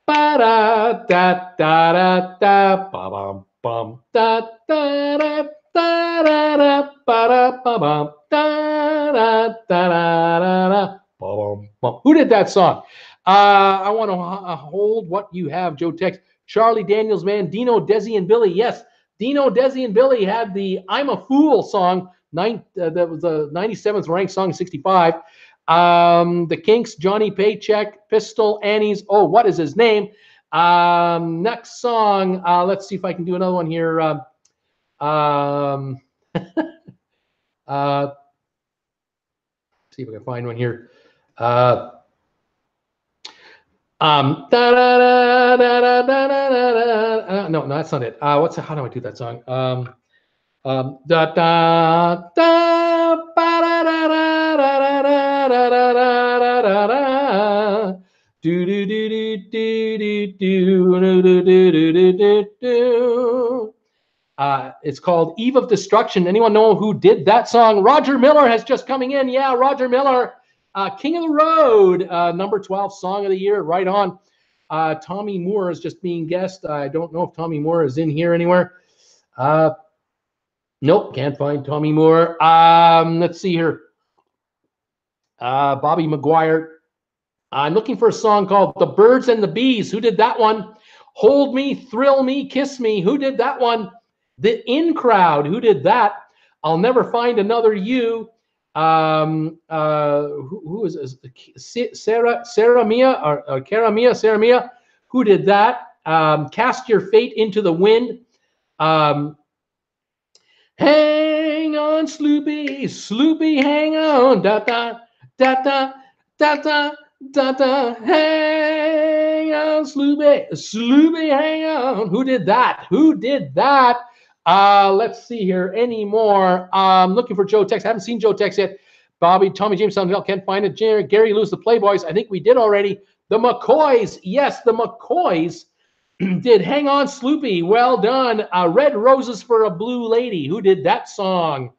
Ba da da da da da. Ba bum bum da da da da da ba da ba bum da da da da da. Bum bum. Who did that song? I want to hold what you have, Joe Tex. Charlie Daniels, man. Dino, Desi, and Billy. Yes. Dino, Desi, and Billy had the I'm a Fool song. That was the 97th ranked song, 65. The Kinks, Johnny Paycheck, Pistol, Annie's. Oh, what is his name? Next song. Let's see if I can do another one here. See if I can find one here. No, that's not it. How do I do that song? Da da da ba da da da da da da da da da. Do do do do do do do do do do do. It's called Eve of Destruction. Anyone know who did that song? Roger Miller has just coming in. Yeah, Roger Miller. King of the Road, number 12 song of the year, right on. Tommy Moore is just being guessed. I don't know if Tommy Moore is in here anywhere. Nope, can't find Tommy Moore. Let's see here. Bobby McGuire. I'm looking for a song called The Birds and the Bees. Who did that one? Hold Me, Thrill Me, Kiss Me. Who did that one? The In Crowd. Who did that? I'll Never Find Another You. Who is this? Sarah Mia or Cara Mia? Sarah Mia. Who did that? Cast Your Fate into the Wind. Hang on, Sloopy, Sloopy, hang on. Da da da da da da. Da, da, hang on, Sloopy, Sloopy, hang on. Who did that? Who did that? Let's see here. Any more? Looking for Joe Tex. I haven't seen Joe Tex yet. Bobby, Tommy James, can't find it. Gary Lewis, the Playboys. I think we did already. The McCoys. Yes, the McCoys did Hang On, Sloopy. Well done. Red Roses for a Blue Lady. Who did that song?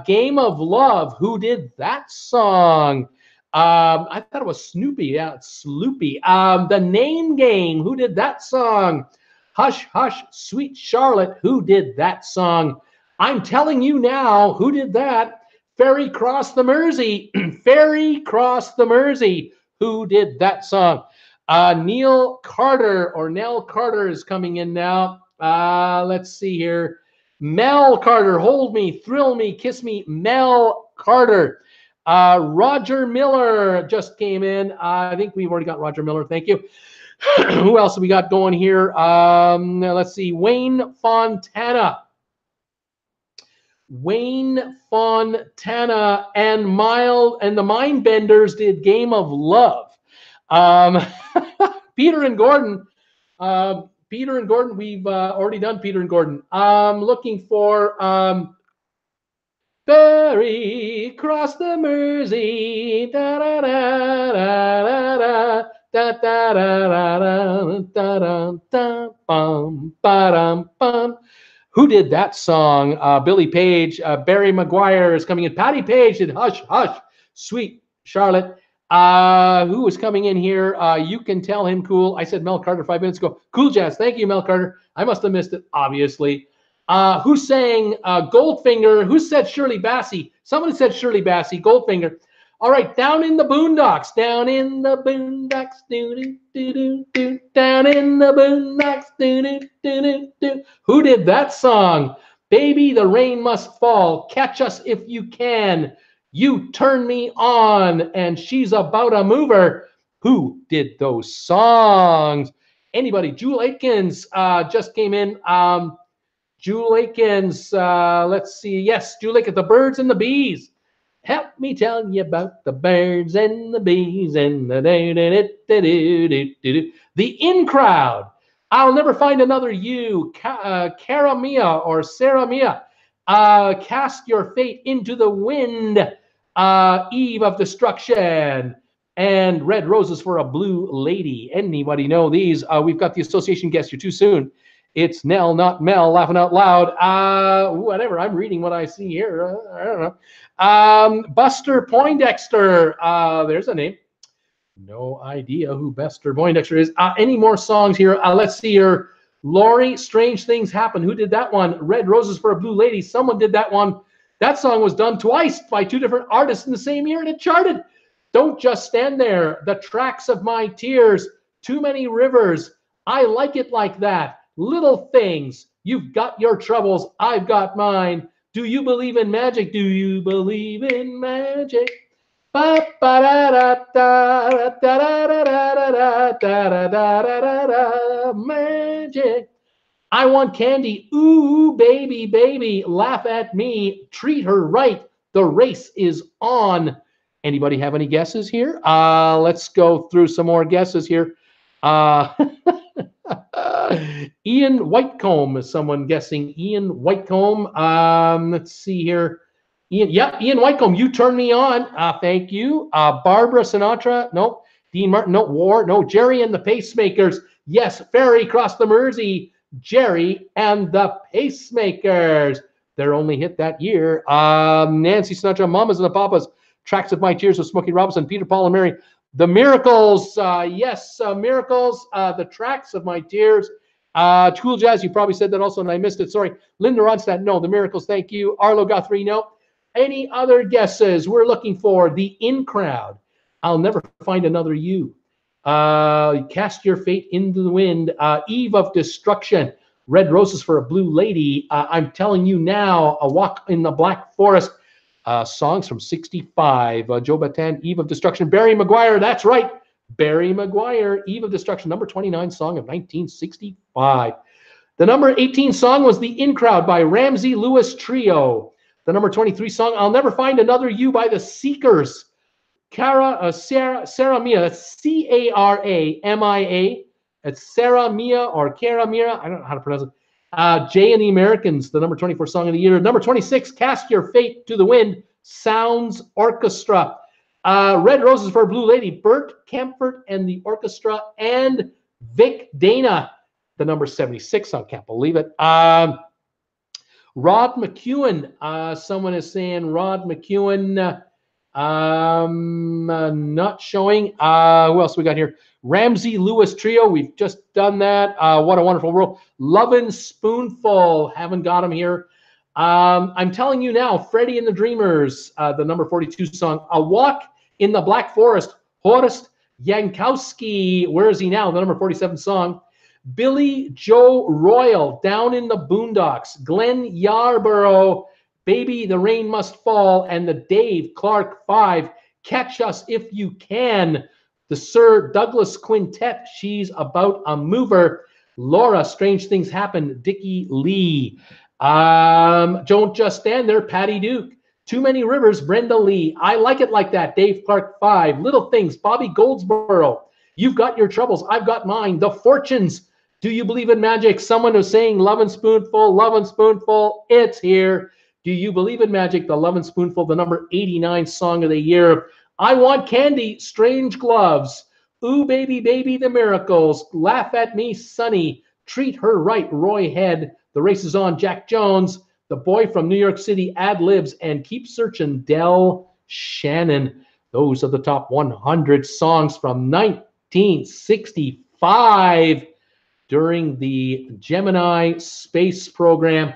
Game of Love. Who did that song? I thought it was Snoopy. Yeah, it's Sloopy. The Name Game. Who did that song? Hush, Hush, Sweet Charlotte. Who did that song? I'm Telling You Now. Who did that? Ferry Cross the Mersey. Ferry Cross the Mersey. Who did that song? Neil Carter or Nell Carter is coming in now. Let's see here. Mel Carter. Hold Me, Thrill Me, Kiss Me. Mel Carter. Roger Miller just came in. I think we've already got Roger Miller. Thank you. Who else have we got going here? Let's see. Wayne Fontana. Wayne Fontana and the Mindbenders did Game of Love. Peter and Gordon. Peter and Gordon. We've already done Peter and Gordon. Looking for Ferry cross the Mersey, da da da da da da da da da da da bum ba bum. Who did that song? Billy Page. Barry McGuire is coming in. Patty Page did Hush Hush, Sweet Charlotte. Who is coming in here? You Can Tell Him Cool. I said Mel Carter 5 minutes ago. Cool Jazz. Thank you, Mel Carter. I must have missed it, obviously. Who sang Goldfinger? Who said Shirley Bassey? Someone said Shirley Bassey, Goldfinger. All right, Down in the Boondocks. Down in the Boondocks. Do-do-do-do-do. Down in the Boondocks. Do-do-do-do-do. Who did that song? Baby, the Rain Must Fall. Catch Us If You Can. You Turn Me On. And She's About a Mover. Who did those songs? Anybody? Jewel Aikens just came in. Jewel Aikens, let's see. Yes, Jewel Aikens, The Birds and the Bees. Help me tell you about the birds and the bees and the The In Crowd. I'll Never Find Another You. Cara Mia or Sarah Mia. Cast Your Fate into the Wind. Eve of Destruction. And Red Roses for a Blue Lady. Anybody know these? We've got the association guest. You're too soon. It's Nell, not Mel, laughing out loud. Whatever. I'm reading what I see here. I don't know. Buster Poindexter. There's a name. No idea who Buster Poindexter is. Any more songs here? Let's see here. Lori, Strange Things Happen. Who did that one? Red Roses for a Blue Lady. Someone did that one. That song was done twice by two different artists in the same year, and it charted. Don't Just Stand There. The Tracks of My Tears. Too Many Rivers. I Like It Like That. Little Things. You've Got Your Troubles. I've Got Mine. Do You Believe in Magic? Do you believe in magic? Magic. I Want Candy. Ooh, baby, baby. Laugh at Me. Treat Her Right. The Race is On. Anybody have any guesses here? Let's go through some more guesses here. Ian Whitecomb is someone guessing. Ian Whitecomb. Let's see here. Ian Whitecomb. You Turn Me On. Thank you. Barbara Sinatra. No. Dean Martin. No. War. No. Jerry and the Pacemakers. Yes. Ferry Cross the Mersey. Jerry and the Pacemakers. Their only hit that year. Nancy Sinatra. Mamas and the Papas. Tracks of My Tears with Smokey Robinson. Peter, Paul, and Mary. The Miracles, yes, Miracles, The Tracks of My Tears. Cool Jazz, you probably said that also, and I missed it. Sorry. Linda Ronstadt, no. The Miracles, thank you. Arlo Guthrie, no. Any other guesses? We're looking for The In Crowd. I'll Never Find Another You. Cast Your Fate into the Wind. Eve of Destruction. Red Roses for a Blue Lady. I'm Telling You Now. A Walk in the Black Forest. Songs from 65. Joe Bataan, Eve of Destruction. Barry Maguire, that's right. Barry Maguire, Eve of Destruction, number 29 song of 1965. The number 18 song was The In Crowd by Ramsey Lewis Trio. The number 23 song, I'll Never Find Another You by The Seekers. Sarah Mia, that's Caramia. It's Sarah Mia or Cara Mia. I don't know how to pronounce it. Jay and the Americans, the number 24 song of the year. Number 26, Cast Your Fate to the Wind, Sounds Orchestra. Red Roses for a Blue Lady, Bert Kaempfert and the Orchestra, and Vic Dana, the number 76 song. Can't believe it. Rod McEwen. Someone is saying Rod McEwen. Not showing. Who else we got here? Ramsey Lewis Trio. We've just done that. What a Wonderful World. Lovin' Spoonful. Haven't got him here. I'm Telling You Now. Freddie and the Dreamers. The number 42 song. A Walk in the Black Forest. Horst Jankowski. Where is he now? The number 47 song. Billy Joe Royal. Down in the Boondocks. Glenn Yarborough. Baby, the Rain Must Fall, and the Dave Clark 5, Catch Us If You Can. The Sir Douglas Quintet, She's About a Mover. Laura, Strange Things Happen, Dickie Lee. Don't Just Stand There, Patty Duke. Too Many Rivers, Brenda Lee. I Like It Like That, Dave Clark 5. Little Things, Bobby Goldsboro. You've Got Your Troubles, I've Got Mine. The Fortunes, Do You Believe in Magic? Someone who's saying Lovin' Spoonful, Lovin' Spoonful, it's here. Do You Believe in Magic? The Lovin' Spoonful, the number 89 song of the year. I Want Candy, Strange Gloves. Ooh, Baby, Baby, The Miracles. Laugh at Me, Sunny. Treat Her Right, Roy Head. The Race Is On, Jack Jones. The Boy from New York City, Ad Libs. And Keep Searching, Del Shannon. Those are the top 100 songs from 1965 during the Gemini space program,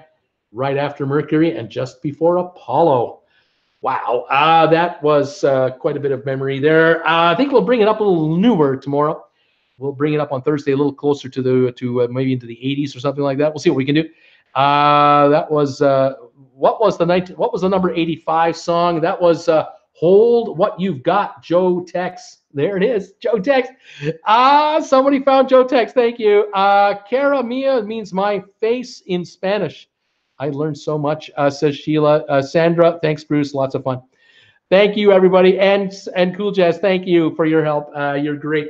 right after Mercury and just before Apollo. Wow, that was quite a bit of memory there. I think we'll bring it up a little newer tomorrow. We'll bring it up on Thursday a little closer to maybe into the 80s or something like that. We'll see what we can do. That was what was the number 85 song? That was Hold What You've Got, Joe Tex. There it is, Joe Tex. Somebody found Joe Tex. Thank you. Cara Mia means my face in Spanish. I learned so much, says Sheila. Sandra, thanks, Bruce. Lots of fun. Thank you, everybody. And Cool Jazz, thank you for your help. You're great.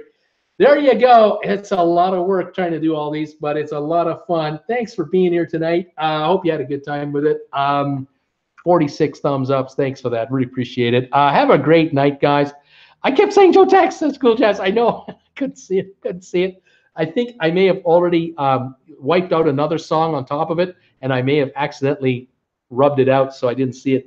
There you go. It's a lot of work trying to do all these, but it's a lot of fun. Thanks for being here tonight. I hope you had a good time with it. 46 thumbs ups. Thanks for that. Really appreciate it. Have a great night, guys. I kept saying Joe Tex. That's Cool Jazz. I know. Couldn't see it. I think I may have already wiped out another song on top of it, and I may have accidentally rubbed it out, so I didn't see it.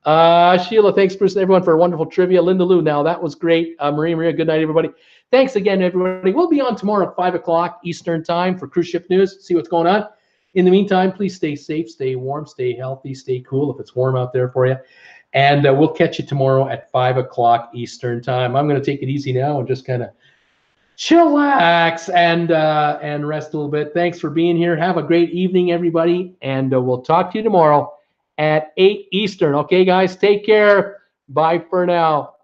Sheila, thanks, Bruce, and everyone, for a wonderful trivia. Linda Lou, now that was great. Maria, good night, everybody. Thanks again, everybody. We'll be on tomorrow at 5 o'clock Eastern time for cruise ship news, see what's going on. In the meantime, please stay safe, stay warm, stay healthy, stay cool if it's warm out there for you. And we'll catch you tomorrow at 5 o'clock Eastern time. I'm going to take it easy now and just kind of chillax and rest a little bit. Thanks for being here. Have a great evening, everybody, and we'll talk to you tomorrow at 8 Eastern. Okay, guys, take care. Bye for now.